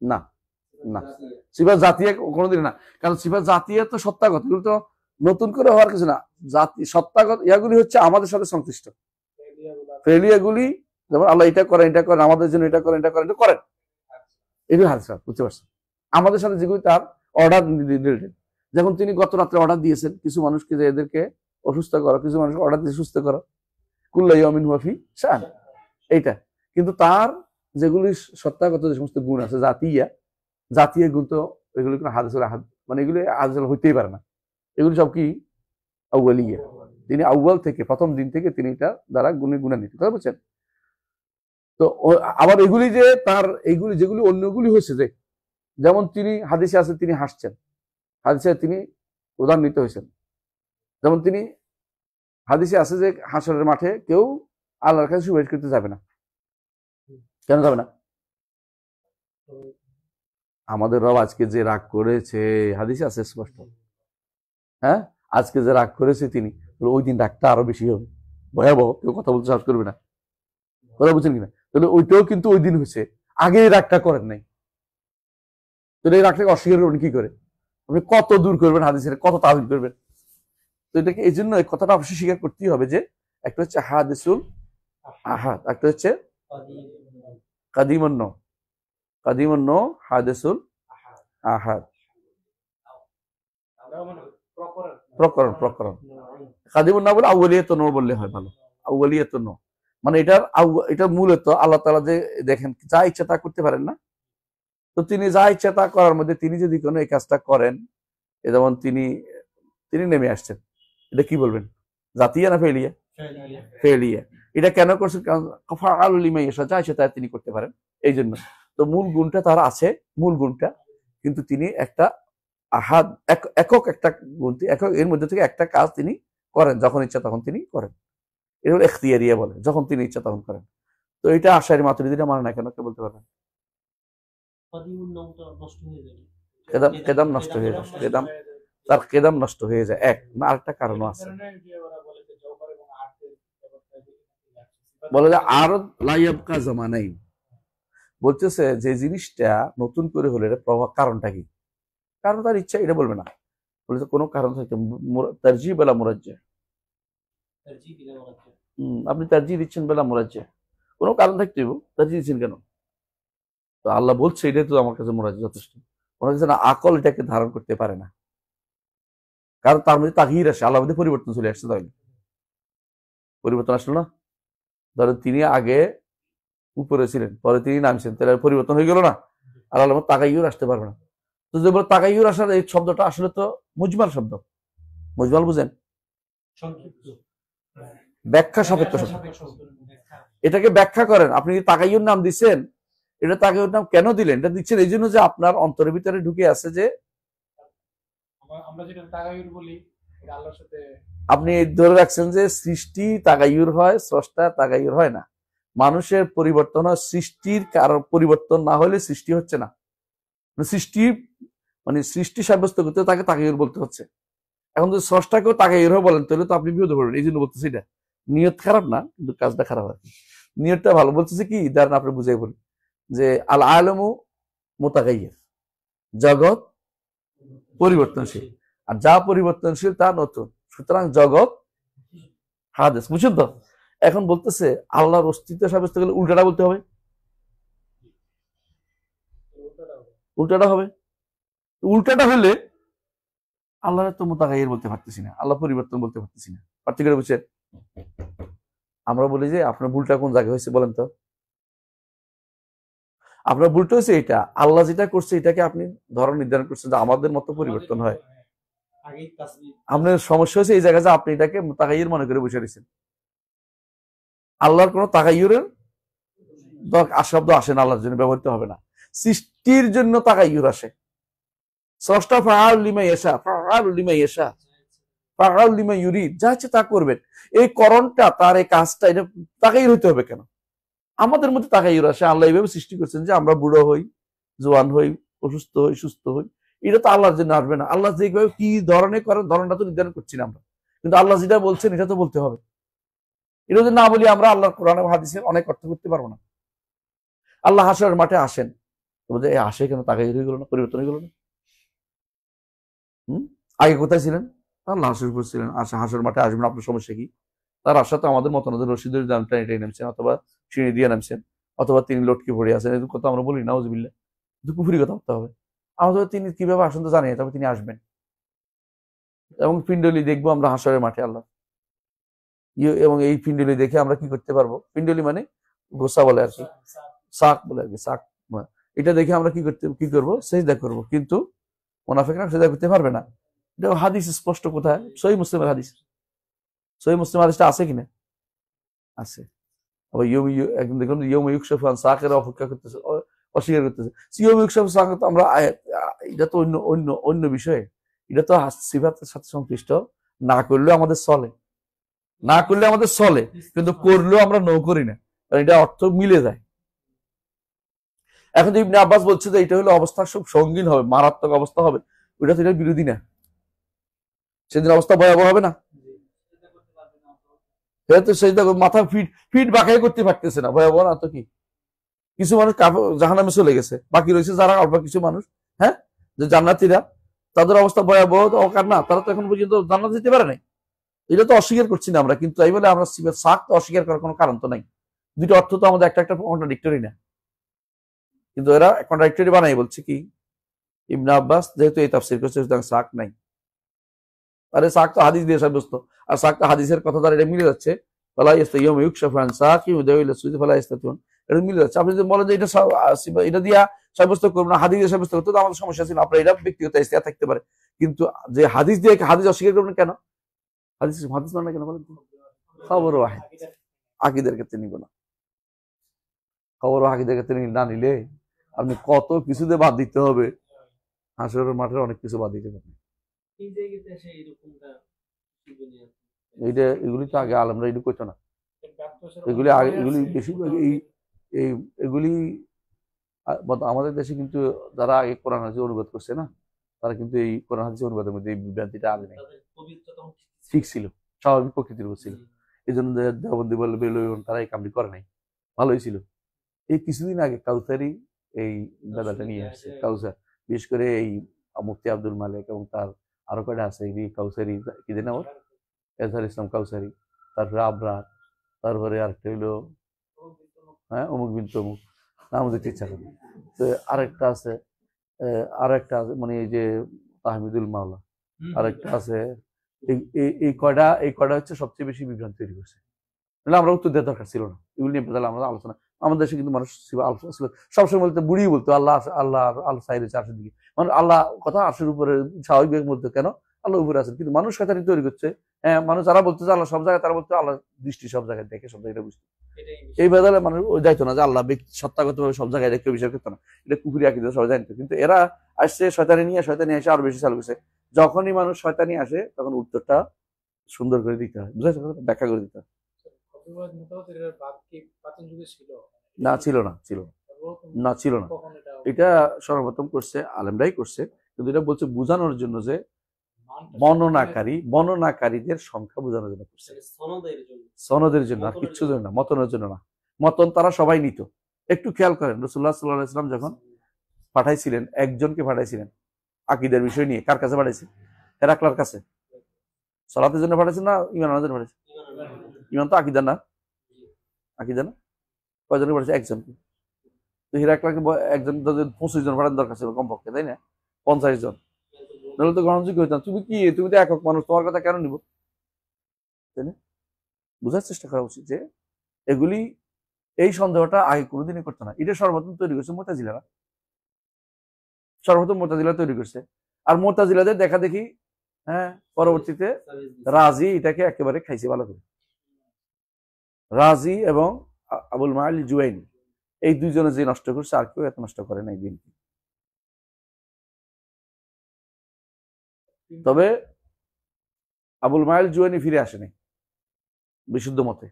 না না, সিফাত জাতীয় কোনোদিন না, কারণ সিফাত জাতীয় তো সত্তাগত, এগুলো তো নতুন করে হওয়ার কিছু না। জাতি সত্তাগত ইয়াগুলি হচ্ছে আমাদের সাথে সংশ্লিষ্ট ফেলিয়াগুলি, যেমন আল্লাহ এটা করেন, এটা করেন, আমাদের জন্য এটা করেন, এটা করেন, এটা করেন, এগুলো হাদিস বুঝতে পারছেন। আমাদের সাথে যেগুলি তার অর্ডার রিলেটেড, যখন তিনি গত রাত্রে অর্ডার দিয়েছেন কিছু মানুষকে যে এদেরকে অসুস্থ করো, কিছু মানুষকে অর্ডার দিয়ে সুস্থ করো, কুল্লা ইয়ামিন হুয়াফি শান, এইটা। কিন্তু তার যেগুলি সত্তাগত যে সমস্ত গুণ আছে জাতীয় গুণ, তো এগুলি কোনো হাদিসের আহাদ, মানে এগুলি হাদিসের হইতেই পারে না। এগুলি সব কি আউয়ালিয়া, তিনি আউয়াল থেকে প্রথম দিন থেকে তিনি এটা দ্বারা গুণে গুণান্বিত, কথা বলছেন। তো আবার এগুলি যে তার এইগুলি যেগুলি অন্যগুলি হয়েছে, যে যেমন তিনি হাদিসে আছে তিনি হাসছেন, হাদিসে তিনি উদাহরণিত হয়েছেন, যেমন তিনি হাদিসে আছে যে হাসরের মাঠে কেউ আল্লাহর কাছে সুপারিশ করতে যাবে না। কেন যাবে না? আমাদের রব আজকে যে রাগ করেছে, হাদিসে আছে স্পষ্ট, হ্যাঁ, আজকে যে রাগ করেছে তিনি, ওই দিন রাগটা আরো বেশি হবে, ভয়াবহ, কেউ কথা বলতে সাহস করবে না, কথা বলছেন কিনা? তাহলে ওইটাও কিন্তু ওই দিন হয়েছে, আগে এই রাগটা করেন নাই, তাহলে এই রাগটাকে অস্বীকার করবেন কি করে? আপনি কত দূর করবেন হাদিসের, কত তাবিল করবেন? তো এটাকে এই জন্য এই কথাটা অবশ্যই স্বীকার করতেই হবে যে একটা হচ্ছে হাদিসুল আহাদ, একটা হচ্ছে কাদিমন্ন, কাদিমন্ন হাদিসুল আহাদ, প্রকরণ প্রকরণ। কাদিমুন না বলে আউয়ালিয়াত নূর বললে হয় ভালো, আউয়ালিয়াত নূর, মানে এটার মূলত আল্লাহ তাআলা যে দেখেন যা ইচ্ছা তা করতে পারেন না, তো তিনি যা ইচ্ছা তা করার মধ্যে তিনি যদি কোনো এই কাজটা করেন, যেমন তিনি নেমে আসছেন, এটা কি বলবেন, জাতিয়া না ফেলিয়া? ফেলিয়া। এটা কেন করছেন? কারণ ফাআলু লিমা ইয়াশা, যা ইচ্ছা তাই তিনি করতে পারেন, এই জন্য। তো মূল গুণটা তার আছে, মূল গুণটা, কিন্তু তিনি একটা আহাদ, একক একটা গুণ, একক, এর মধ্যে থেকে একটা কাজ তিনি করেন, যখন ইচ্ছা তখন তিনি করেন, এটা হলো ইখতিয়ারিয়া বলে, যখন তিনি ইচ্ছা তখন করেন। তো এটা আশারি মাতুরিদিরা মানে না কেন, কে বলতে পারবেন? কেদাম নষ্ট হয়ে যায়, তার কেদাম নষ্ট হয়ে যায়, এক না, আরেকটা কারণও আছে, বলে যে আর লাইয়াবকা জামানাইন, বলতেছে যে জিনিসটা নতুন করে হলে এটা প্রভাব, কারণটা কি? কারণ তার ইচ্ছা, এটা বলবে না, বলেছে কোনো কারণ থাকতে, তারজি বেলা মুরাজ্জা, আপনি তারজি দিচ্ছেন বেলা মুরাজ্জা, কোনো কারণ থাকতে তারজি দিচ্ছেন কেন? তো আল্লাহ বলছে এটাই তো আমার কাছে মুরাজ্জা যথেষ্ট। মনে হচ্ছে না আকল এটাকে ধারণ করতে পারে না, কারণ তার মধ্যে তাগয়ির আসে, আল্লাহর মধ্যে পরিবর্তন চলে আসছে, তাহলে পরিবর্তন আসলো না। ধরেন তিনি আগে উপরে ছিলেন, পরে তিনি নামছেন, তাহলে পরিবর্তন হয়ে গেল না? আল্লাহর মধ্যে তাগাইয়ুর আসতে পারবে না। তো যে বলে তাগাইয়ুর আসার এই শব্দটা আসলে তো মুজমাল শব্দ, মুজমাল বুঝেন, ব্যাখ্যা সাপেক্ষ শব্দ, এটাকে ব্যাখ্যা করেন। আপনি তাগাইয়ুর নাম দিচ্ছেন, এটা তাগাইয়ুর নাম কেন দিলেন? এটা দিচ্ছেন এই জন্য যে আপনার অন্তরের ভিতরে ঢুকে আছে যে আমরা যেটা তাগাইয়ুর বলি, আল্লাহর সাথে আপনি ধরে রাখছেন যে সৃষ্টি তাগাইয়ুর হয়, স্রষ্টা তাগাইয়ুর হয় না। মানুষের পরিবর্তন হয়, সৃষ্টির কারণ পরিবর্তন না হলে সৃষ্টি হচ্ছে না, সৃষ্টি মানে সৃষ্টি সাব্যস্ত করতে তাকে তাগাইয়ুর বলতে হচ্ছে। এখন যদি স্রষ্টাকেও তাগাইয়ুর হয় বলেন, তাহলে তো আপনি বিপদে পড়বেন। এই জন্য বলতেছি, এটা নিয়ত খারাপ না, কিন্তু কাজটা খারাপ আর কি, নিয়তটা ভালো। বলতেছে কি, দাঁড়ান আপনি বুঝাই বলি, যে আল আলমু মুতাগাইয়ির, জগৎ পরিবর্তনশীল, আর যা পরিবর্তনশীল তা নতুন, সুতরাং জগৎ হাদিস, বুঝছেন তো? এখন বলতেছে আল্লাহর অস্তিত্ব সাব্যস্ত করলে উল্টাটা বলতে হবে, উল্টাটা হবে। উল্টাটা হলে আল্লাহ তো মুতাগাইয়ির বলতে পারতেছি না, আল্লাহ পরিবর্তন বলতে পারতেছি না, পার্থক্য বুঝছেন? আমরা বলি যে আপনার ভুলটা কোন জায়গায় হয়েছে বলেন তো? আপনার ভুলটা হয়েছে এটা, আল্লাহ যেটা করছে এটাকে আপনি ধরন নির্ধারণ করছেন যে আমাদের মতো পরিবর্তন হয়। আপনার সমস্যা হয়েছে এই জায়গায় যে আপনি এটাকে মুতাগাইয়ির মনে করে বসে রয়েছেন। আল্লাহর কোনো তাগাইয়ুরের শব্দ আসে না, আল্লাহর জন্য ব্যবহৃত হবে না, সৃষ্টির জন্য তাগাইয়ুর আসে। স্রষ্টা ফাআল লিমা ইয়াশা, ফাআল লিমা ইয়াশা, ফাআল লিমা ইউরিদ, যা ইচ্ছে তা করবেন। এই করণটা, তার এই কাজটা, এটা তাগাইয়ুর হইতে হবে কেন? আমাদের মধ্যে তাগাইয়ুর আসে, আল্লাহ এইভাবে সৃষ্টি করছেন যে আমরা বুড়ো হই, জোয়ান হই, অসুস্থ হই, সুস্থ হই, এটা তো আল্লাহর জন্য আসবে না। আল্লাহ যেভাবে কি ধরনের করেন, ধরনটা তো নির্ধারণ করছি না আমরা, কিন্তু আল্লাহ যেটা বলছেন এটা তো বলতে হবে। এটা যদি না বলি আমরা আল্লাহর কোরআন এবং হাদিসের অনেক অর্থ করতে পারবো না। আল্লাহ হাসরের মাঠে আসেন, বলছে এই আসে কেন, তাকে হয়ে গেল না, পরিবর্তন হয়ে গেল না? আগে কোথায় ছিলেন? আল্লাহ হাসরের উপর ছিলেন, হাসরের মাঠে আসবেন, আপনার সমস্যা কি? তার আশা তো আমাদের মতো আমাদের রশিদের দাম টেনে নামছেন, অথবা সিঁড়ি দিয়ে নামছেন, অথবা তিনি লটকে পড়ে আছেন, এরকম কথা আমরা বলি নাউজুবিল্লাহ, কুফরি কথা বলতে হবে। আমাদের তিনি কিভাবে আসেন তো জানি, তবে তিনি আসবেন এবং পিণ্ডলি দেখবো আমরা হাসরের মাঠে আল্লাহ। এবং এই পিণ্ডলি দেখে আমরা কি করতে পারবো? পিণ্ডলি মানে গোসা বলে আর কি, সাক বলে আর কি, সাক। এটা দেখে আমরা কি করবো? সেজদা করবো। কিন্তু মুনাফিকরা সেজদা করতে পারবে না। এটা হাদিস স্পষ্ট, কোথায়? সহিহ মুসলিমের হাদিস। সহিহ মুসলিম হাদিসটা আছে কিনা? আছে। আবার একদম দেখলাম ইয়ম ইউকশাফু আন সাকের অপেক্ষা করতেছে, অস্বীকার করতেছে। ইয়ম ইউকশাফু সাক তো আমরা, এটা তো অন্য অন্য অন্য বিষয়ে, এটা তো সিফাতের সাথে সংশ্লিষ্ট। না করলেও আমাদের চলে, না করলে আমাদের চলে, কিন্তু করলেও আমরা নৌ করি না, কারণ এটা অর্থ মিলে যায়। এখন ইবনে আব্বাস বলছে যে এটা হলো অবস্থা খুব সঙ্গীন হবে, মারাত্মক অবস্থা হবে, ওইটা তো এটার বিরোধী না। সেদিন অবস্থা ভয়াবহ হবে না? সেই মাথা ফিট বাঁকাই করতে পারতেছে না, ভয়াবহ না তো কি? কিছু মানুষ জাহান্নামে চলে গেছে, বাকি রয়েছে যারা অল্প কিছু মানুষ, হ্যাঁ, যে জান্নাতীরা, তাদের অবস্থা ভয়াবহ অকার না, তারা তো এখন পর্যন্ত জান্নাত যেতে পারে নাই। এটা তো অস্বীকার করছি না আমরা, কিন্তু তাই বলে আমরা সাক তো অস্বীকার করার কোনো কারণ তো নাই। দুটো অর্থ তো আমাদের একটা কন্ট্রাডিক্টরি না, কিন্তু এরা কন্ট্রাডিক্টরি বানাই বলছে কি ইবনে আব্বাস যেহেতু এই তাফসীর করছে সুতরাং সাক নাই। আরে সাক তো হাদিস দিয়ে সাব্যস্ত, আর সাক তো হাদিসের কথা দ্বারা এটা মিলে যাচ্ছে। ফালা ইস্তাইয়ুম ইউকশাফু আন সাকি উদাইল সুদি ফালা ইস্তাতুন, এটা মিলে যাচ্ছে। আপনি যদি বলেন যে এটা দিয়া সাব্যস্ত করব না, হাদিস দিয়ে সাব্যস্ত করতে, তো আমাদের সমস্যা ছিল, আপনার এটা ব্যক্তিগত ইস্তেহাদ থাকতে পারে। কিন্তু যে হাদিস দিয়ে হাদিস অস্বীকার করবেন কেন? হাদিস হাদিস মানে কেন বলেন? খবর ওয়াহিদ, আকীদার ক্ষেত্রে নিব না। খবর ও আকীদার ক্ষেত্রে না নিলে আপনি কত কিছুতে বাদ দিতে হবে, হাসরের মাঠে অনেক কিছু বাদ দিতে পারবেন। এইটা এগুলি তো আগে আলেমরা এগুলি করতো না, এগুলি আগে, এগুলি বেশিরভাগ এই এগুলি আমাদের দেশে কিন্তু যারা আগে কোরআন হাদিস অনুবাদ করছে না, তারা কিন্তু এই কোরআন হাদিস অনুবাদের মধ্যে এই বিভ্রান্তিটা আগে নেই, ঠিক ছিল, স্বাভাবিক প্রকৃতির উপর ছিল। এই জন্য দেওবন্দি বলে বেলুন তারা এই কামটি করে নাই, ভালোই ছিল। এই কিছুদিন আগে কাউসারি এই বেদাটা নিয়ে আসছে, কাউসার, বিশেষ করে এই মুফতি আব্দুল মালিক এবং তার আরো কয়টা আছে, এই কাউসারি কি জানে ওর, এজাহার ইসলাম কাউসারি, তারপরে আবরার, তারপরে আরেকটা হইলো হ্যাঁ অমুক বিন তমুক, নাম দিতে ইচ্ছা করে। তো আরেকটা আছে, মানে এই যে তাহমিদুল মাওলা, আরেকটা আছে। এই কয়টা হচ্ছে সবচেয়ে বেশি বিভ্রান্তি তৈরি করছে। আমরা উত্তর দেওয়ার দরকার ছিল না, এগুলি নিয়ে তাহলে আমরা আলোচনা। আমাদের দেশে কিন্তু মানুষ আলোচনা ছিল, সবসময় বলতে বুড়ি বলতো আল্লাহ আল্লাহ আল্লাহ সাইড হচ্ছে আর্শের দিকে, মানে আল্লাহ কথা আর্শের উপরে স্বাভাবিক বলতো, কেন আল্লাহ উপরে আছেন, কিন্তু মানুষ কাতারি তৈরি করছে। হ্যাঁ, মানুষ যারা বলতো যে আল্লাহ সব জায়গায়, তারা বলতো আল্লাহ দৃষ্টি সব জায়গায় দেখে, সব জায়গায় বুঝতো। এই বেদালে মানুষ ওই যাইতো না যে আল্লাহ সত্তাগত ভাবে সব জায়গায় দেখতে বিচার করতো না, এটা কুকুরি আকিদা সবাই জানতো। কিন্তু এরা আসছে শয়তানি এসে আরো বেশি চালু করছে। যখনই মানুষ শয়তানি আসে তখন উত্তরটা সুন্দর করে দিতে হয়, বুঝাচ্ছে, ব্যাখ্যা করে দিতে হয়। না ছিল না, ছিল না। এটা সর্বপ্রথম করছে আলেমরাই করছে, কিন্তু এটা বলছে বোঝানোর জন্য যে বর্ণনাকারীদের সংখ্যা বোঝানোর জন্য করছে, সনদের জন্য, আর কিচ্ছু জন্য না, মতনের জন্য না। মতন তারা সবাই নিত। একটু খেয়াল করেন, রাসূলুল্লাহ সাল্লাল্লাহু আলাইহি ওয়াসাল্লাম যখন পাঠাইছিলেন, একজনকে পাঠাইছিলেন আকীদার বিষয় নিয়ে, কার কাছে পাঠাইছেন? হেরাকলার কাছে। সালাতের জন্য পাঠাইছেন না ঈমান আনার জন্য পাঠাইছেন? ঈমান তো আকীদা না, কয়জনকে পাঠাইছে? একজনকে। তো হেরাকলাকে একজন 25 জন পাঠানোর দরকার ছিল কমপক্ষে, তাই না? 50 জন, নাহলে তো গ্রহণযোগ্য হইতাম। তুমি তো একক মানুষ, তোমার কথা কেন নিব? তাই না? বোঝার চেষ্টা করা উচিত যে এগুলি, এই সন্দেহটা আগে কোনোদিনই করতো না। এটা সর্বপ্রথম তৈরি করছে মুতাজিলারা, তৈরি করছে। আর মুতাজিলাদের দেখা দেখি, হ্যাঁ, পরবর্তীতে রাজি এটাকে একেবারে খাইছে ভালো করে। রাজি এবং আবুল মাইল জুয়াইনি, এই দুইজনে যে নষ্ট করছে, আর কেউ এত নষ্ট করে নাই দিনকে। তবে আবুল মাইল জুয়াইনি ফিরে আসেনি বিশুদ্ধ মতে,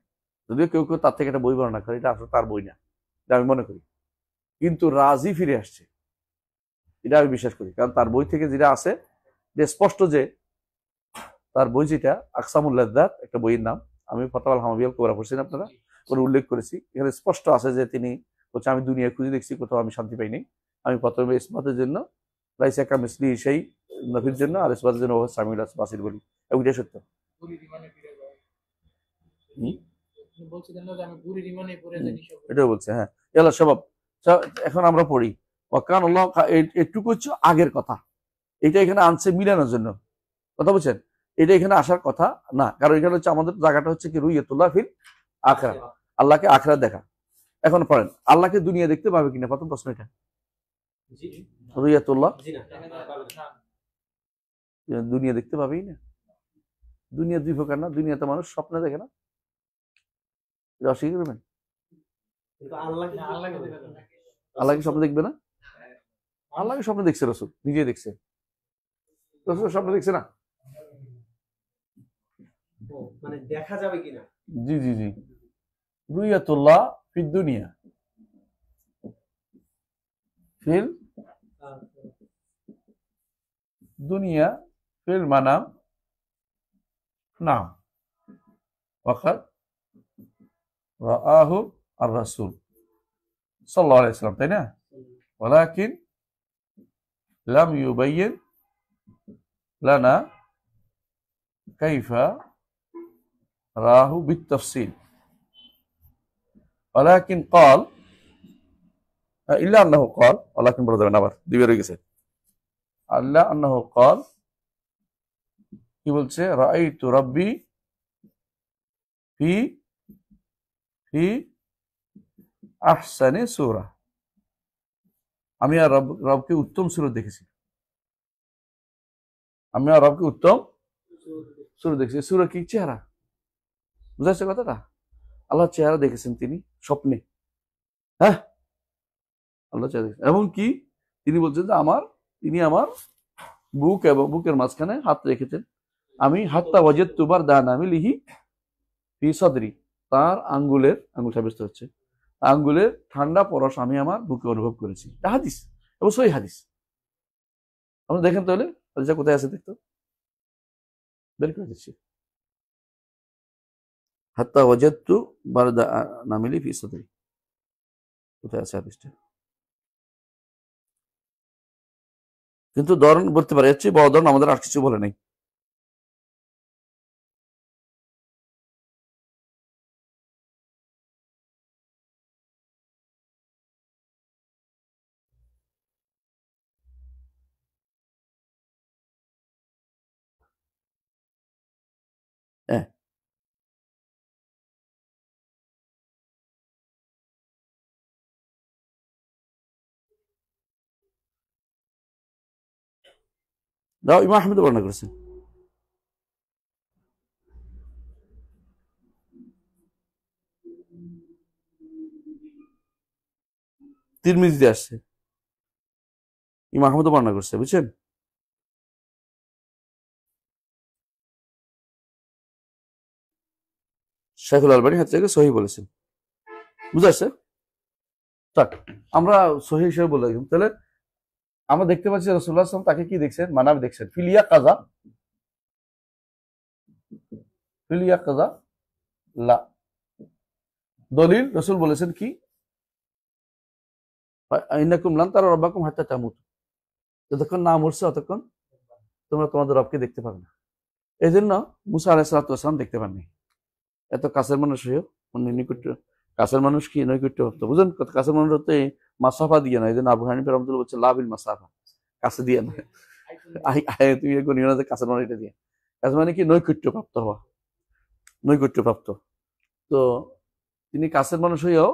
যদিও কেউ কেউ তার থেকে একটা বই বর্ণনা করে, এটা আসলে তার বই না, এটা আমি মনে করি। কিন্তু রাজি ফিরে আসছে, এটা আমি বিশ্বাস করি, কারণ তার বই থেকে যেটা আছে, যে স্পষ্ট যে তার বই যেটা আকসামুল লাযযাত, একটা বইয়ের নাম, আমি ফাতাওয়াল হামাবিয়াল কোবরা পড়ছি, আপনারা ওর উল্লেখ করেছি, এখানে স্পষ্ট আছে যে তিনি বলছে আমি দুনিয়া খুঁজে দেখছি, কোথাও আমি শান্তি পাইনি। আমি প্রথমে ইসমাতের জন্য লাইসা কামিসলি সেই নফির জন্য, আর ইসমাতের জন্য সামিল বাসির বলি, এবং এটা সত্য। এটাও বলছে, হ্যাঁ এলা স্বভাব। এখন আমরা পড়ি ওয়াকান আল্লাহ, একটুকু হচ্ছে আগের কথা, এটা এখানে আনছে মিলানোর জন্য, কথা বলছেন। এটা এখানে আসার কথা না, কারণ এখানে হচ্ছে আমাদের জায়গাটা হচ্ছে কি রুইয়াতুল্লাহ ফিল আখিরাহ, আল্লাহকে আখিরাত দেখা। এখন পড়েন, আল্লাহকে দুনিয়া দেখতে পাবে কিনা, প্রথম প্রশ্ন এটা। রুইয়াতুল্লাহ, দুনিয়া দেখতে পাবেই না। দুনিয়া দুই প্রকার না, দুনিয়াতে মানুষ স্বপ্নে দেখে না, এটা অস্বীকার করবেন? আল্লাহকে স্বপ্ন দেখবে না? আল্লাহকে স্বপ্ন দেখছে রসুল, নিজে দেখছে, রসুল স্বপ্ন দেখছে না, মানে দেখা যাবে কিনা। জি জি জি, রুইয়াতুল্লাহ ফিদ দুনিয়া ফিল দুনিয়া ফিল মানাম নাম ওয়াকাদ রাআহু আর রাসূল সাল্লাল্লাহু আলাইহি ওয়াসাল্লাম, তাই না? ওয়ালাকিন লাম ইউবাইয়িন লানা কাইফা রাহু বিত্তাফসিল, ওয়ালাকিন ক্বাল ইল্লা আন্নাহু ক্বাল, ওয়ালাকিন বলে দেবেন আবার, দিবে রয়ে গেছে। আল্লাহ আন্নাহু ক্বাল, কি বলছে? রাআইতু রাব্বি ফি ফি আহসানি সূরা, আমি আর রবকে উত্তম সূরত দেখেছি, আমি আর রবকে উত্তম সূরত দেখেছি। সূরা কি? চেহারা, বুঝা যাচ্ছে কথাটা? আল্লাহ চেহারা দেখেছেন তিনি স্বপ্নে, হ্যাঁ আল্লাহ চেহারা দেখেছেন। এবং কি তিনি বলছেন যে তিনি আমার বুক এবং বুকের মাঝখানে হাত রেখেছেন, আমি হাত্তা ওয়াজাদতু বারদান আমিলিহি ফি সাদরি, তার আঙ্গুল সাব্যস্ত হচ্ছে, আঙ্গুলের ঠান্ডা পরশ আমি আমার বুকে অনুভব করেছি। এটা হাদিস, এবং সহিহ হাদিস। আপনি দেখেন তাহলে হাদিসটা কোথায় আছে, দেখতো বের করে দিচ্ছি। হাত্তা ওয়াজাদতু বারদান আমিলি ফি সাদরি, কোথায় আছে হাদিসটা? কিন্তু ধরন বলতে পারে, এর চেয়ে বড় ধরন আমাদের আর কিছু বলে নাই। হ্যাঁ, দাও, ইমাম আহমেদ বর্ণনা করেছেন। তিরমিজিতে আসছে, ইমাম আহমেদ বর্ণনা করছে, বুঝছেন? শাইখুল আলবানী হাদিসটাকে সহিহ বলেছেন, বুঝা যাচ্ছে? থাক, আমরা সহিহ হিসেবে বলে রাখলাম। তাহলে আমরা দেখতে পাচ্ছি রাসূলুল্লাহ সাল্লাল্লাহু আলাইহি ওয়াসাল্লাম তাকে কি দেখছেন? মানামে দেখছেন, ফিলিয়া কাজা লা। দলিল, রাসূল বলেছেন কি? ইন্নাকুম লান তারা রাব্বাকুম হাত্তা তামুতু, যতক্ষণ না মরছে ততক্ষণ তোমরা তোমাদের রবকে দেখতে পাবে না। এই জন্য মুসা আলাইহিস সালাতু ওয়াস সালাম দেখতে পাননি। এত কাছের মানুষ হয়েও উনি নিকট, কাছের মানুষ কি নৈকট্য প্রাপ্ত, বুঝলেন? কত কাছের মানুষ হতে মাসাফা দিয়ে না। এই জন্য আবু হানিফা রাহমাতুল্লাহ বলছে লাবিল মাসাফা, কাছে দিয়ে না, তুমি এখন ইউনাদের কাছের মানুষ, এটা দিয়ে কাছে মানে কি নৈকট্য প্রাপ্ত হওয়া, নৈকট্য প্রাপ্ত। তো তিনি কাছের মানুষ হয়েও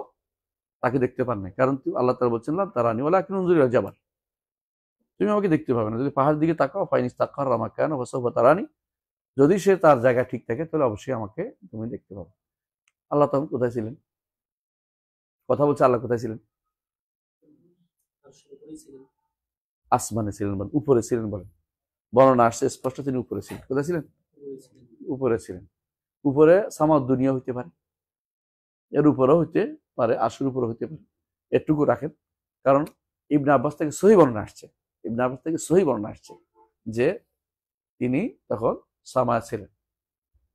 তাকে দেখতে পান নাই, কারণ আল্লাহ তাআলা বলছেন না তারা নি ওয়ালাকিন উনজুর ইলা জাবাল, তুমি আমাকে দেখতে পাবে না, যদি পাহাড় দিকে তাকাও ফাইনিস তাকাররা মাকানা ফাসাউফা তারানি, যদি সে তার জায়গা ঠিক থাকে তাহলে অবশ্যই আমাকে তুমি দেখতে পাবে। আল্লাহ তখন কোথায় ছিলেন? কথা বলছে, আল্লাহ কোথায় ছিলেন? আসমানে ছিলেন বলেন, উপরে ছিলেন বলেন, বর্ণনা আসছে স্পষ্ট তিনি উপরে ছিলেন। কোথায় ছিলেন? উপরে ছিলেন। উপরে সামাদ দুনিয়া হইতে পারে, এর উপরেও হইতে পারে, আশুর উপরে হইতে পারে, এটুকু রাখেন। কারণ ইবনে আব্বাস থেকে সহিহ বর্ণনা আসছে, ইবনে আব্বাস থেকে সহিহ বর্ণনা আসছে যে তিনি তখন সামায় ছিলেন।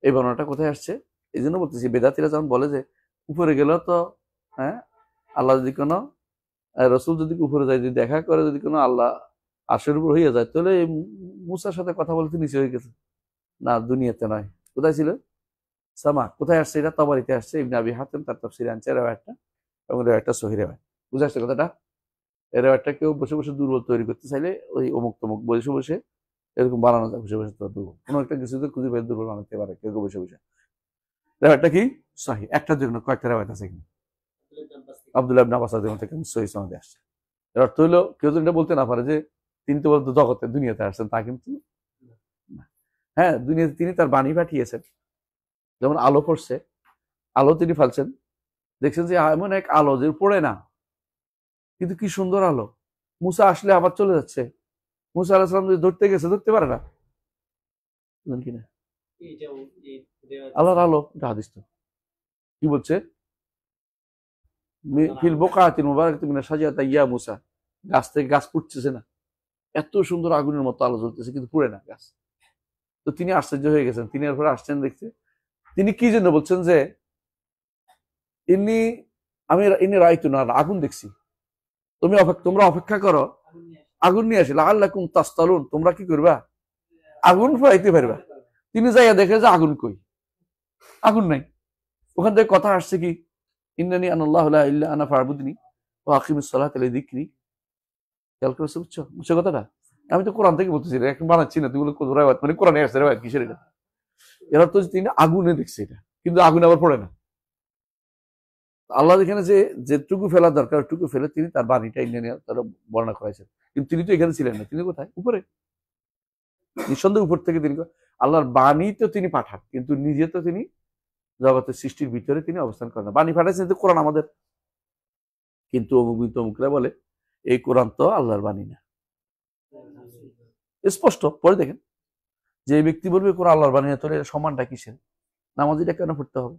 এই বর্ণনাটা কোথায় আসছে? এই জন্য বলতেছি, বেদাতিরা যখন বলে যে উপরে গেলেও তো হ্যাঁ আল্লাহ যদি কোনো রসুল যদি উপরে যায়, যদি দেখা করে, যদি কোনো আল্লাহ আরশের উপর হইয়া যায়, তাহলে এই মুসার সাথে কথা বলতে নিচে হয়ে গেছে। না, দুনিয়াতে নয়। কোথায় ছিল? সামা। কোথায় আসছে এটা? তাবারিতে আসছে। ইবনে আবি হাতিম তার তাফসীরে আনছে রেওয়ায়াতটা, এবং রেওয়ায়াতটা সহিহ রেওয়ায়াত। বুঝে আসছে কথাটা? এই রেওয়ায়াতটা কেউ বসে বসে দুর্বল তৈরি করতে চাইলে ওই অমুক তমুক বসে বসে এরকম বানানো যায়। বসে বসে তো দুর্বল কোনো একটা কিছুতে খুঁজে পেয়ে দুর্বল বানাতে পারে কেউ কেউ বসে বসে। রেওয়ায়াতটা কি? সহিহ। একটার জন্য কয়েকটা রেওয়ায়াত আছে এখানে। আব্দুল্লাহ ইবনে আব্বাস রাদিয়াল্লাহু থেকে সহিহ সনদে আসছে। এর অর্থ হলো কেউ যদি এটা বলতে না পারে যে তিনি তো বলতো জগতে দুনিয়াতে আসছেন, তা কিন্তু না। হ্যাঁ, দুনিয়াতে তিনি তার বাণী পাঠিয়েছেন। যেমন আলো পড়ছে, আলো তিনি ফেলছেন, দেখছেন যে এমন এক আলো যে পড়ে না, কিন্তু কি সুন্দর আলো। মুসা আসলে আবার চলে যাচ্ছে। মুসা আলাইহিস সালাম যদি ধরতে গেছে, ধরতে পারে না। বুঝলেন কিনা? আল্লাহর আলো, এটা হাদিস তো। কি বলছে? ফিল বুকাতিন মুবারাকাতিন মিনাশ শাজারাতি ইয়া মুসা। গাছ থেকে গাছ পুড়তেছে না, এত সুন্দর আগুনের মতো আলো জ্বলতেছে, কিন্তু পুড়ে না গাছ। তো তিনি আশ্চর্য হয়ে গেছেন। তিনি এরপরে আসছেন দেখতে। তিনি কি জন্য বলছেন যে ইনি রাইতু না, আগুন দেখছি, তোমরা অপেক্ষা করো, আগুন নিয়ে আসি, লাআল্লাকুম তাসতালুন, তোমরা কি করবা? আগুন পাইতে পারবা। তিনি যাইয়া দেখে যে আগুন কই? আগুন নাই। ওখান থেকে কথা আসছে কি? ইন্নানি আনাল্লাহু লা ইল্লা আনা ফা'বুদনি ওয়া আকিমিস সালাতা লিযিকরি। খেয়াল করেছো? বুঝছো কথাটা? আমি তো কোরআন থেকে বলতেছি, এখন বানাচ্ছি না। তুমি রেওয়ায়াত মানে কোরআনে আসছে রেওয়ায়াত, কিসের এটা? এর অর্থ তিনি আগুনে দেখছে এটা, কিন্তু আগুন আবার পড়ে না। আল্লাহ এখানে যে যেটুকু ফেলা দরকার ওটুকু ফেলে তিনি তার বাণীটা ইন্ডিয়ান তারা বর্ণনা করেছেন। কিন্তু তিনি তো এখানে ছিলেন না। তিনি কোথায়? উপরে। নিঃসন্দেহ উপর থেকে তিনি আল্লাহর বাণী তো তিনি পাঠান, কিন্তু নিজে তো তিনি জগতের সৃষ্টির ভিতরে তিনি অবস্থান করেন না। বাণী পাঠাইছেন তো কোরআন আমাদের, কিন্তু অমুকরা বলে এই কোরআন তো আল্লাহর বাণী না। স্পষ্ট পরে দেখেন, যে ব্যক্তি বলবে কোরআন আল্লাহর বাণী না, তাহলে সম্মানটা কিসের? নামাজিটা কেন পড়তে হবে?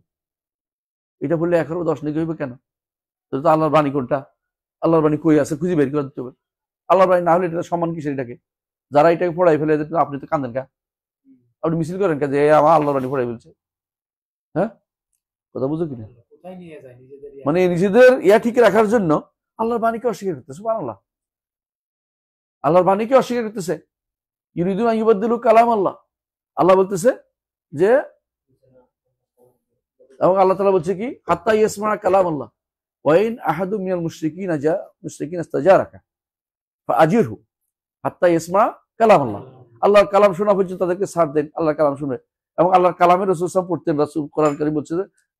এটা বললে 11-10 নেকি হইবে কেন? তো আল্লাহর বাণী কোনটা? আল্লাহর বাণী কই আছে খুঁজে বের করে দিতে হবে। আল্লাহর বাণী না হলে এটা সম্মান কিসের? এটাকে যারা এটাকে পড়াই ফেলে, আপনি তো কান্দেন কা? আপনি মিছিল করেন কা যে আমার আল্লাহর বাণী পড়াই ফেলছে? হ্যাঁ, কথা বুঝো কিনা? মানে নিজেদের ঠিক রাখার জন্য আল্লাহর বাণীকে অস্বীকার করতেছে। সুবহানাল্লাহ, আল্লাহর বাণীকে অস্বীকার করতেছে। ইউরিদুন আন ইউবাদদিলু কালাম আল্লাহ। আল্লাহ বলতেছে যে, এবং আল্লাহ তাআলা বলছে কি, হাত্তা ইয়াসমা কালাম আল্লাহ ওয়া ইন আহাদু মিনাল মুশরিকিন ইস্তাজারাকা ফাআজিরহু হাত্তা ইয়াসমা কালাম আল্লাহ। আল্লাহর কালাম শোনা পর্যন্ত তাদেরকে ছাড় দেন। আল্লাহর কালাম শুনে, এবং আল্লাহর কালামের রাসূল সাল্লাল্লাহু আলাইহি ওয়াসাল্লাম পড়তেন। রাসূল কোরআন কারীম বলছে,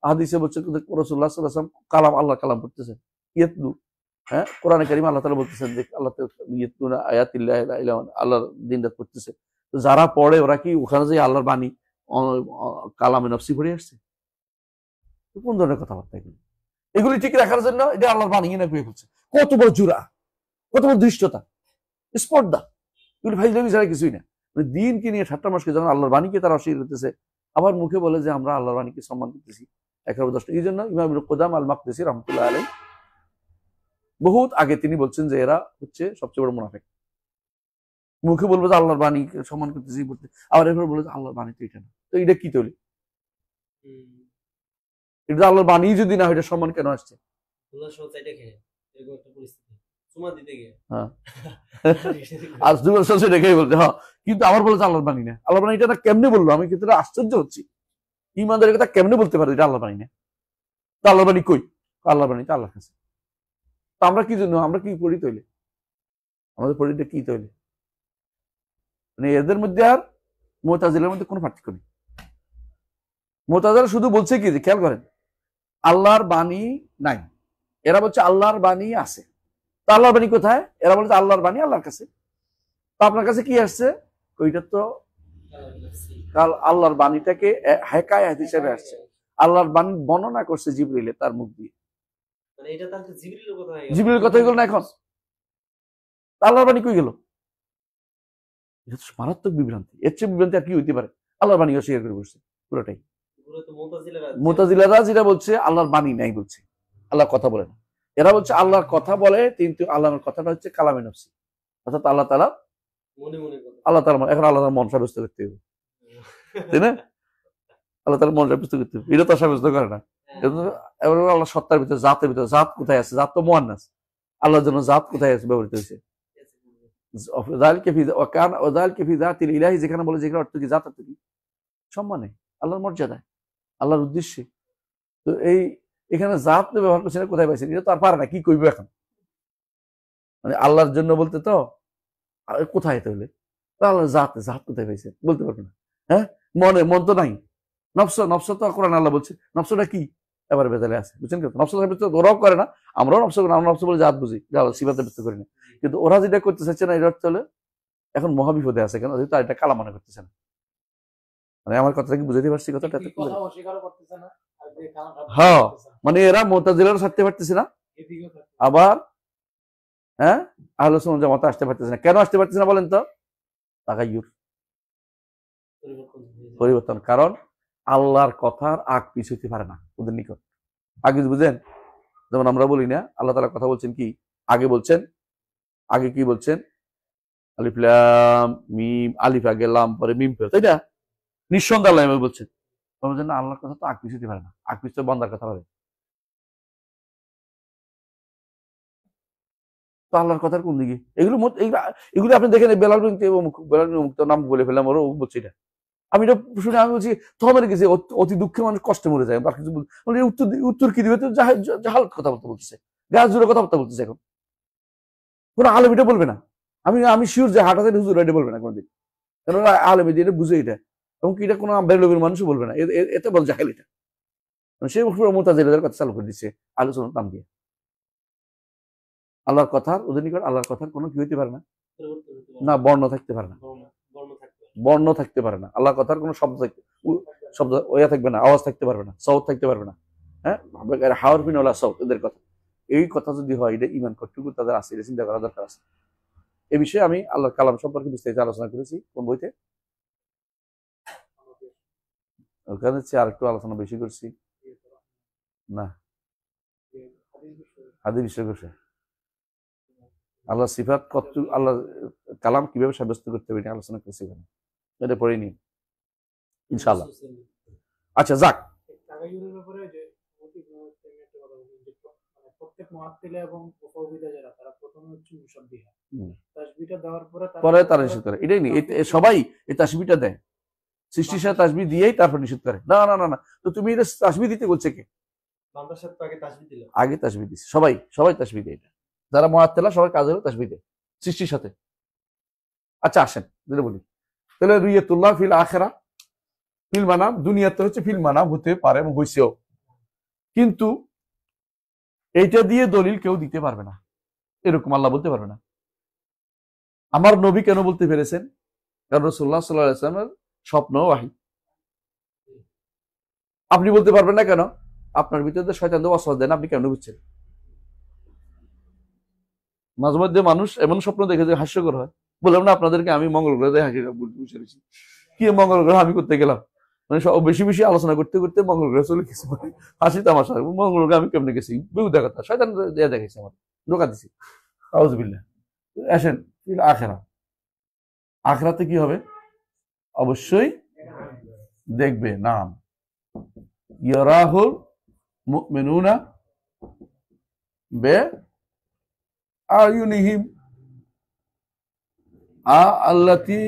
হাদিসে বলছে রাসূলুল্লাহ সাল্লাল্লাহু আলাইহি ওয়াসাল্লাম কালাম, আল্লাহর কালাম পড়তেছেন। ইয়াতলু, হ্যাঁ, কোরআনে কারীম আল্লাহ তাআলা বলতেছেন যে আল্লাহ ইয়াতলুনা আয়াতিল্লাহি লা ইলাহা ইল্লা আল্লাহর দিনটা পড়তেছে। তো যারা পড়ে ওরা কি ওখানে যে আল্লাহর বাণী কালামে নফসি পড়ে আসছে? কোন ধরনের কথাবার্তা এগুলি? এগুলি ঠিক রাখার জন্য এটা আল্লাহর বাণী না পেয়ে ফেলছে। কত বড় জুরা, কত বড় দৃষ্টতা, স্পর্ধা! এগুলি ফাইজলামি ছাড়া কিছুই না। দিনকে নিয়ে ঠাট্টা মশকে যখন আল্লাহর বাণীকে তারা অস্বীকার করতেছে, আবার মুখে বলে যে আমরা আল্লাহর বাণীকে সম্মান করতেছি। 11-10 এই জন্য ইমাম ইবনে কুদামা আল মাকদিসি রাহমাতুল্লাহ আলাইহি বহুত আগে তিনি বলছেন যে এরা হচ্ছে সবচেয়ে বড় মুনাফিক। মুখে বলবো যে আল্লাহর বাণীকে সম্মান করতেছি, আবার এরপর বলে যে আল্লাহর বাণী তো এটা না। তো এটা কি তৈরি? এটা আল্লাহর বাণী যদি না হয়, এটা সম্মান কেন আসছে? কিন্তু আবার বলে আল্লাহর বাণী না। আল্লাহর বাণী এটা কেমনে বললো? আমি কিন্তু আশ্চর্য হচ্ছি, ইমানদারের কথা কেমনে বলতে পারো এটা আল্লাহর বাণী না? তো আল্লাহর বাণী কই? আল্লাহর বাণী তো আল্লাহর কাছে। তো আমরা কি জন্য, আমরা কি পড়ি তৈলে? আমাদের পড়িটা কি তৈলে? মানে এদের মধ্যে আর মুতাজিলার মধ্যে কোনো পার্থক্য নেই। মুতাজিলা শুধু বলছে কি যে, খেয়াল করেন, আল্লাহর বাণী নাই, এরা বলছে আল্লাহর বাণী আছে। তো আল্লাহর বাণী কোথায়? এরা বলছে আল্লাহর বাণী আল্লাহর কাছে। তো আপনার কাছে কি আসছে? ওইটা তো আল্লাহর বাণীটাকে হেকায়াত হিসেবে আসছে। আল্লাহর বাণী বর্ণনা করছে জিবরিলে তার মুখ দিয়ে। জিবরিলের কথা হয়ে গেল না এখন? আল্লাহর বাণী কই গেল? এটা তো মারাত্মক বিভ্রান্তি। এর চেয়ে বিভ্রান্তি আর কি হইতে পারে? আল্লাহর বাণী অস্বীকার করে বসছে পুরোটাই। মুতাজিলারা যেটা বলছে আল্লাহর বাণী নাই বলছে, আল্লাহর কথা বলে না। এরা বলছে আল্লাহর কথা বলে, কিন্তু আল্লাহর কথাটা হচ্ছে কালামে নফসি, অর্থাৎ আল্লাহ তাআলা এখন আল্লাহ তাআলার মন সাব্যস্ত করতে হবে, তাই না? আল্লাহ তাআলার মন সাব্যস্ত করতে হবে, এটা তো সাব্যস্ত করে না। এবার আল্লাহ সত্তার ভিতরে, জাতের ভিতরে, জাত কোথায় আছে? জাত তো মুয়ান্নাস, আল্লাহর জন্য জাত কোথায় আছে ব্যবহৃত হয়েছে? যেখানে বলে, যেখানে অর্থ কি? জাত অর্থ কি? সম্মানে, আল্লাহর মর্যাদায়, আল্লাহর উদ্দেশ্যে। তো এই এখানে জাত ব্যবহার করছে না, কোথায় পাইছেন? এটা তো আর পারে না, কি কইবে এখন? মানে আল্লাহর জন্য বলতে তো কোথায় তাহলে আল্লাহ জাত, জাত কোথায় পাইছে বলতে পারবে না। হ্যাঁ, মনে, মন তো নাই। নফস, নফস তো কোরআন আল্লাহ বলছে, নফসটা কি? এবার বেদালে আছে, বুঝছেন? নফস ওরাও করে না, আমরাও নফস, আমরা নফস বলে জাত বুঝি, সিফাতে ব্যক্ত করি না। কিন্তু ওরা যেটা করতে চাইছে না, এটা হলে এখন মহাবিপদে আছে। কেন? যেহেতু এটা কালা মনে করতেছে না। মানে আমার কথাটা কি বুঝাতে পারছি? কথাটা হ্যাঁ, মানে এরা মুতাজিলারও ছাড়তে পারতেছে না, আবার হ্যাঁ আহলে সুন্নাত জামাতে আসতে পারতেছে না। কেন আসতে পারতেছে না বলেন তো? তাগায়ুর, পরিবর্তন। কারণ আল্লাহর কথার আগ পিছু হতে পারে না ওদের নিকট। আগে বুঝেন, যেমন আমরা বলি না, আল্লাহ তাআলা কথা বলছেন কি? আগে বলছেন, আগে কি বলছেন? আলিফ লাম মিম, আলিফ আগে, লাম পরে, মিম পরে, তাই না? নিঃসন্দেহে আল্লাহ এভাবে বলছেন। তোমার জন্য আল্লাহর কথা তো আগ পিছু হতে পারে না, আগ পিছু বান্দার কথা হবে। তো আল্লাহর কথার কোন দিকে? এগুলো আপনি দেখেন, বেলাল মুক্ত নাম বলে ফেললাম, ওরা বলছে এটা। আমি এটা শুনে আমি বলছি, থমে গেছি, অতি দুঃখে মানুষ কষ্টে মরে যায়। কিছু উত্তর কি দিবে? তো জাহালত কথাবার্তা বলতেছে, গাছ জুড়ে কথাবার্তা বলতেছে। এখন কোনো আলেম এটা বলবে না। আমি শিওর যে হাটাতে হুজুর এটা বলবে না কোনোদিন, কারণ আলেম এটা বুঝে এটা, এবং কি এটা কোনো বেরলবের মানুষও বলবে না। এতে বল জাহেল এটা। সে মুতাজিলাদের কথা চালু করে দিচ্ছে আলোচনার নাম দিয়ে। আল্লাহর কথার, ওদের নিকট আল্লাহর কথার কোনো কি হইতে পারে না, না বর্ণ থাকতে পারে না, বর্ণ থাকতে পারে না। আল্লাহর কথার কোনো শব্দ ওয়া থাকবে না, আওয়াজ থাকতে পারবে না, সাউত থাকতে পারবে না। হ্যাঁ, হাওয়ার বিন ওয়ালা সাউত, এদের কথা। এই কথা যদি হয়, এটা ঈমান কতটুকু তাদের আছে, এটা চিন্তা করা দরকার আছে। এই বিষয়ে আমি আল্লাহর কালাম সম্পর্কে বিস্তারিত আলোচনা করেছি। কোন বইতে? ওখানে আর একটু আলোচনা বেশি করছি না, হাদিস বিষয় করছে। আল্লাহ সিফাত কত, আল্লাহ কালাম কিভাবে সাব্যস্ত করতে হবে আলোচনা করেছি এখানে, এটা পড়ে নিন ইনশাআল্লাহ। আচ্ছা, যাক, পরে তারা নিষেধ করে, এটাই নেই, সবাই এই তাসবিহটা দেয়, সৃষ্টির সাথে তাসবিহ দিয়েই তারপর নিষেধ করে। না না না না, তো তুমি এটা তাসবিহ দিতে বলছে কে? আগে তাসবিহ দিচ্ছে সবাই, সবাই তাসবিহ দেয়। এটা যারা মুআত্তিলা সবার কাজ হলো তাসবিহ দেয় সৃষ্টির সাথে। আচ্ছা আসেন যেটা বলি, তাহলে রুইয়াতুল্লাহ ফিল আখিরা, ফিল মানাম, দুনিয়াতে হচ্ছে ফিল মানাম হতে পারে এবং হইছেও, কিন্তু এইটা দিয়ে দলিল কেউ দিতে পারবে না, এরকম আল্লাহ বলতে পারবে না। আমার নবী কেন বলতে পেরেছেন? কারণ রাসূলুল্লাহ সাল্লাল্লাহু আলাইহি ওয়াসাল্লামের স্বপ্ন ওয়াহী। আপনি বলতে পারবেন না কেন? আপনার ভিতরে শয়তান তো ওয়াসওয়াস দেন, আপনি কেন বুঝছেন? মাঝে মধ্যে মানুষ এমন স্বপ্ন দেখে যে হাস্যকর হয়। বললাম না আপনাদেরকে, আমি মঙ্গল গ্রহে হাসি বুঝে রয়েছি, কি মঙ্গল গ্রহ আমি করতে গেলাম, মানে বেশি বেশি আলোচনা করতে করতে মঙ্গল গ্রহে চলে গেছি, হাসি তামাশা। মঙ্গল গ্রহে আমি কেমনে গেছি? বেহুদা কথা, শয়তান দেয়া দেখেছি, আমার ধোঁকা দিছি। আউযুবিল্লাহ। আসেন আখিরা, আখিরাতে কি হবে? অবশ্যই দেখবে। নাম ইয়ারাহুল মুমিনুনা বে আয়ুনিহিম আল্লাতি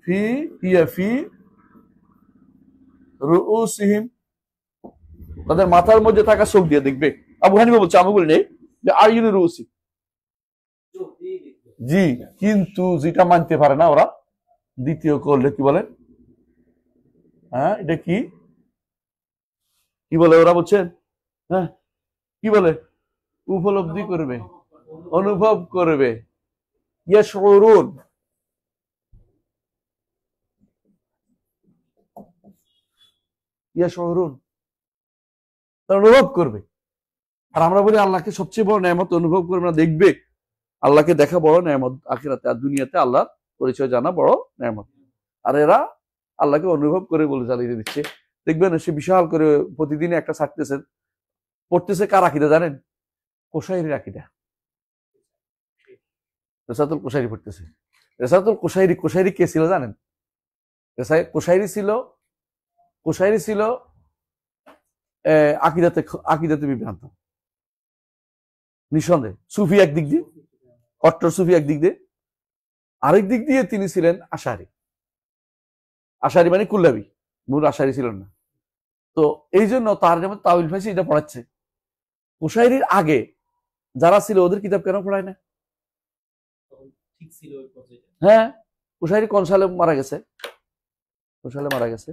ফি হিয়া ফি রুউসিহিম, তাদের মাথার মধ্যে থাকা চোখ দিয়ে দেখবে। আবু হানিফা বলছে, আমি বলি নেই যে আয়ুনি রুউসি, জি, কিন্তু যেটা মানতে পারে না ওরা, দ্বিতীয় করলে কি বলে? হ্যাঁ, এটা কি কি বলে ওরা? বলছেন হ্যাঁ, কি বলে? উপলব্ধি করবে, অনুভব করবে। ইয়াশউরুন, ইয়াশউরুন, তারা অনুভব করবে। আর আমরা বলি আল্লাহকে সবচেয়ে বড় নেয়ামত অনুভব করবে না, দেখবে। আল্লাহকে দেখা বড় নেয়ামত আখিরাতে, আর দুনিয়াতে আল্লাহর পরিচয় জানা বড় নেয়ামত। আর এরা আল্লাহকে অনুভব করে বলে চালিয়ে দিচ্ছে। দেখবেন সে বিশাল করে প্রতিদিন একটা ছাড়তেছে, পড়তেছে। কার আকীদা জানেন? কোশাইরির আকীদা। রেসাতুল কোশাইরি পড়তেছে। রেসাতুল কোশাইরি, কোশাইরি কে ছিল জানেন? কোশাইরি ছিল আকিদাতে আকিদাতে বিভ্রান্ত, নিঃসন্দেহে। সুফি একদিক দিয়ে, কট্টর সুফি একদিক দিয়ে, আরেক দিক দিয়ে তিনি ছিলেন আশারি। আশারি মানে কুল্লাবি, মূল আশারি ছিলেন না। তো এই জন্য তার যেমন তাওইল ফাইসি এটা পড়াচ্ছে। কুশাইরির আগে যারা ছিল ওদের কিতাব কেন পড়ায় না? ঠিক ছিল ওই পর্যায়ে। হ্যাঁ, কুশাইরি কোন সালে মারা গেছে? কোন সালে মারা গেছে?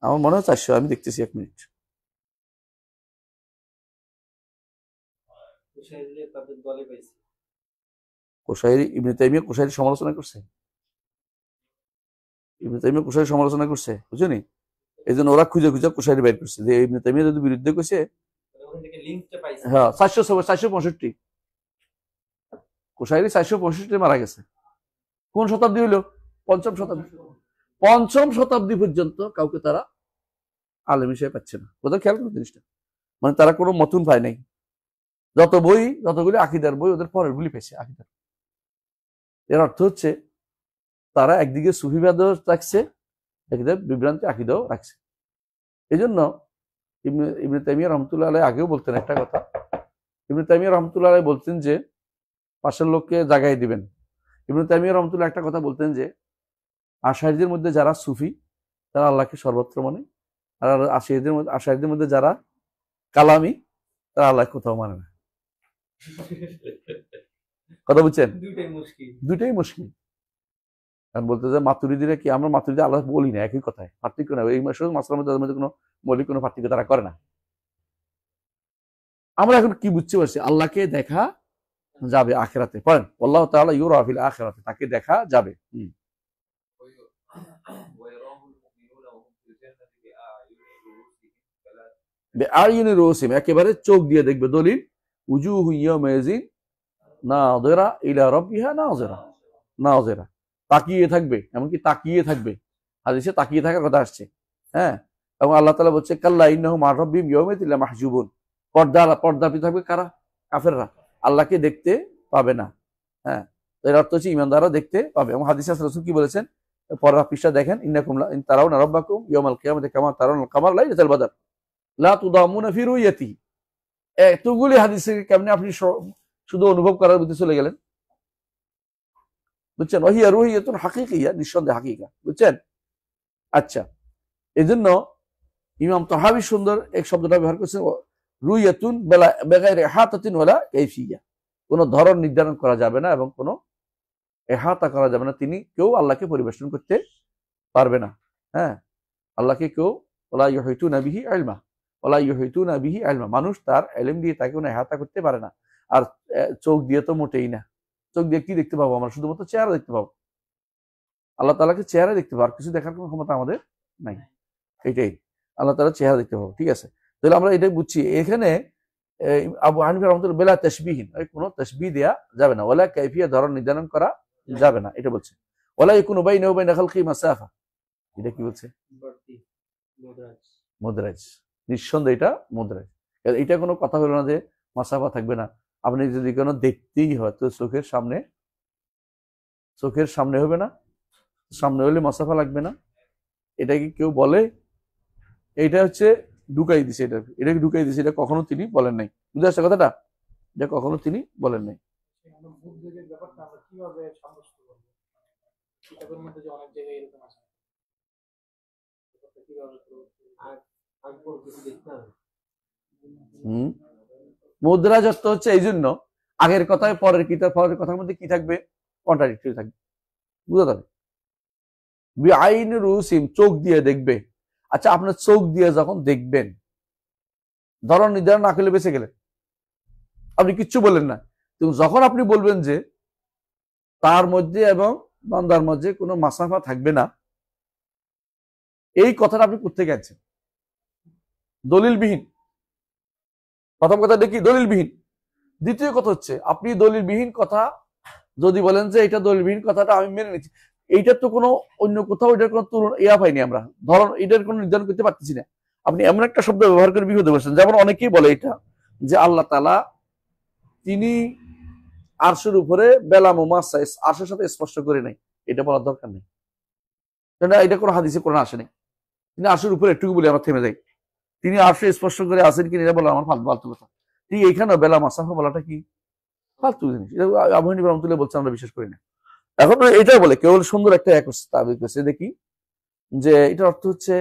আমার মনে হয় 400, আমি দেখতেছি 1 মিনিট। কুশাইরিরা তাদের দলে পাইছে। কুশাইরি ইবনে তাইমিয়া কুশাইরি সমালোচনা করছে, ইবনে তাইমিয়া কুশাইরি সমালোচনা করছে, বুঝলি? এই জন্য ওরা খুঁজে খুঁজে কুশাইরি বাইর করছে যে ইবনে তাইমিয়া যদি বিরুদ্ধে কইছে। ওখান থেকে লিংকটা পাইছে। হ্যাঁ, 465 কুশাইরি 465 মারা গেছে। কোন শতাব্দী হইল? পঞ্চম শতাব্দী। পঞ্চম শতাব্দী পর্যন্ত কাউকে তারা আলেম হিসেবে পাচ্ছে না। ওদের খেয়াল করো জিনিসটা, মানে তারা কোনো মতুন পায় নাই। যত বই, যতগুলি আকিদার বই ওদের পরের গুলি পেয়েছে আকিদার। এর অর্থ হচ্ছে তারা একদিকে সুফিবাদও রাখছে, একদিকে বিভ্রান্তি আকিদাও রাখছে। এই জন্য ইবনে তাইমিয়া রহমতুল্লাহ আলাইহি আগেও বলতেন একটা কথা। ইবনে তাইমিয়া রহমতুল্লাহ আলাইহি বলতেন যে পাশের লোককে জাগাই দিবেন। ইবনে তাইমিয়া রহমতুল্লাহ একটা কথা বলতেন যে আশারীদের মধ্যে যারা সুফি তারা আল্লাহকে সর্বত্র মানে, আর আশারীদের মধ্যে যারা কালামি তারা আল্লাহ কোথাও মানে না। কথা বুঝছেন? দুইটাই মুশকিল। কারণ বলতে যে মাতুরিদিরা কি, আমরা মাতুরিদি আল্লাহ বলি না, একই কথায়, পার্থক্য না। এই মাসলার মধ্যে কোনো মৌলিক কোনো পার্থক্য তারা করে না। আমরা এখন কি বুঝতে পারছি? আল্লাহকে দেখা যাবে আখিরাতে। পড়েন আল্লাহ তাআলা ইউরা ফিল আখিরাতে, তাকে দেখা যাবে। বিআইয়ুনি রুসিম, একেবারে চোখ দিয়ে দেখবে। দলিল উজুহু ইয়াউমাইযিন নাযিরা ইলা রাব্বিহা নাযিরা, নাযিরা তাকিয়ে থাকবে, এমনকি তাকিয়ে থাকবে। হাদিসে তাকিয়ে থাকার কথা আসছে। হ্যাঁ, এবং আল্লাহ তাআলা বলছে কাল্লা ইন্নাহুম আন রাব্বিহিম ইয়াউমাইযিন লামাহজুবুন, পর্দাপি থাকবে কারা? কাফেররা, আল্লাহকে দেখতে পাবে না। হ্যাঁ, এর অর্থ হচ্ছে ঈমানদাররা দেখতে পাবে। এবং হাদিসে রাসূল কি বলেছেন? পরের পৃষ্ঠা দেখেন, ইন্নাকুম লা ইন তারাউনা রাব্বাকুম ইয়াউমাল কিয়ামাতি কামা তারাউনাল কামার লাইলাতাল বদর লা তুদামুনা ফি রুয়াতি। এতগুলি হাদিসে কেমনে আপনি শুধু অনুভব করার মধ্যে চলে গেলেন? বুঝছেন? ওহিয়া রুহিয়াতুন হাকিকিয়া, নিঃসন্দেহে হাকিকা। বুঝছেন? আচ্ছা, এজন্য ইমাম তাহাবী সুন্দর এক শব্দটা ব্যবহার করেছেন, রুইয়াতুন বেগাইরে ইহাতাতিন ওয়ালা কাইফিয়া, কোনো ধরন নির্ধারণ করা যাবে না এবং কোনো ইহাতা করা যাবে না। তিনি কেউ আল্লাহকে পরিবেশন করতে পারবে না। হ্যাঁ, আল্লাহকে কেউ ওয়ালা ইউহিতুনা বিহি ইলমা, ওয়ালা ইউহিতুনা বিহি ইলমা, মানুষ তার ইলম দিয়ে তাকে কোনো ইহাতা করতে পারে না। আর চোখ দিয়ে তো মোটেই না। চোখ দিয়ে কি দেখতে পাবো? আমরা শুধুমাত্র চেহারা দেখতে পাবো। আল্লাহ তাআলাকে চেহারা দেখতে পাবো, আর কিছু দেখার কোনো ক্ষমতা আমাদের নাই। এটাই, আল্লাহ তাআলা চেহারা দেখতে পাবো। ঠিক আছে, তাহলে আমরা এটাই বুঝছি। এখানে আবু হানিফা রাহমাতুল্লাহ বেলা তাশবিহিন, কোনো তাশবিহ দেয়া যাবে না, ওয়ালা কাইফিয়া, ধরন নির্ধারণ করা যাবে না, এটা বলছে। ওয়ালা ইয়াকুনু বাইনাহু বাইনা খালকি মাসাফা, এটা কি বলছে? মুদরাজ, নিঃসন্দেহে এটা মুদরাজ। এটা কোনো কথা হলো না যে মাসাফা থাকবে না। আপনি যদি কোনো দেখতেই হয় তো চোখের সামনে হবে না, সামনে হলে মাসাফা লাগবে না। এটা কি কেউ বলে? এইটা হচ্ছে ঢুকাই দিছে, এটাকে ঢুকাই দিছে, এটা কখনো তিনি বলেন নাই। বুঝে আসছে কথাটা? এটা কখনো তিনি বলেন নাই। মুদ্রাজ অর্থ হচ্ছে এই জন্য আগের কথায় পরের কিতাব, পরের কথার মধ্যে কি থাকবে? কন্ট্রাডিক্টরি থাকবে। বুঝতে পারবে? বিআইনি রুসিম, চোখ দিয়ে দেখবে। আচ্ছা, আপনার চোখ দিয়ে যখন দেখবেন, ধরন নির্ধারণ না করলে বেঁচে গেলেন, আপনি কিচ্ছু বললেন না। কিন্তু যখন আপনি বলবেন যে তার মধ্যে এবং বান্দার মধ্যে কোনো মাসাফা থাকবে না, এই কথাটা আপনি কোত্থেকে আনছেন? দলিলবিহীন। প্রথম কথা দেখি দলিলবিহীন। দ্বিতীয় কথা হচ্ছে আপনি দলিলবিহীন কথা যদি বলেন যে এটা দলিলবিহীন, কথাটা আমি মেনে নিচ্ছি, এইটার তো কোনো অন্য কোথাও এটার কোনো তুলনা পাইনি আমরা, ধরুন এটার কোনো নির্ধারণ করতে পারতেছি না। আপনি এমন একটা শব্দ ব্যবহার করে বিপদে বসেন। যেমন অনেকেই বলে এটা যে আল্লাহ তাআলা তিনি আরশের উপরে বেলা মুমাসসা, আরশের সাথে স্পর্শ করে নাই, এটা বলার দরকার নেই। এটা কোনো হাদিসে কোরআনে আসেনি। তিনি আরশের উপরে, একটুকু বলে আমরা থেমে যাই, তিনি আরশে স্পর্শ করে আছেন কিনা এটা বলা আমার ফালতু কথা। ঠিক এইখানে বেলা মাসাফা বলাটা কি ফালতু জিনিস, এটা আবু হানিফা রাহমাতুল্লাহ বলছে, আমরা বিশ্বাস করি না। এখন এটাই বলে কেবল সুন্দর একটা তাবিজ করছে দেখি, যে এটার অর্থ হচ্ছে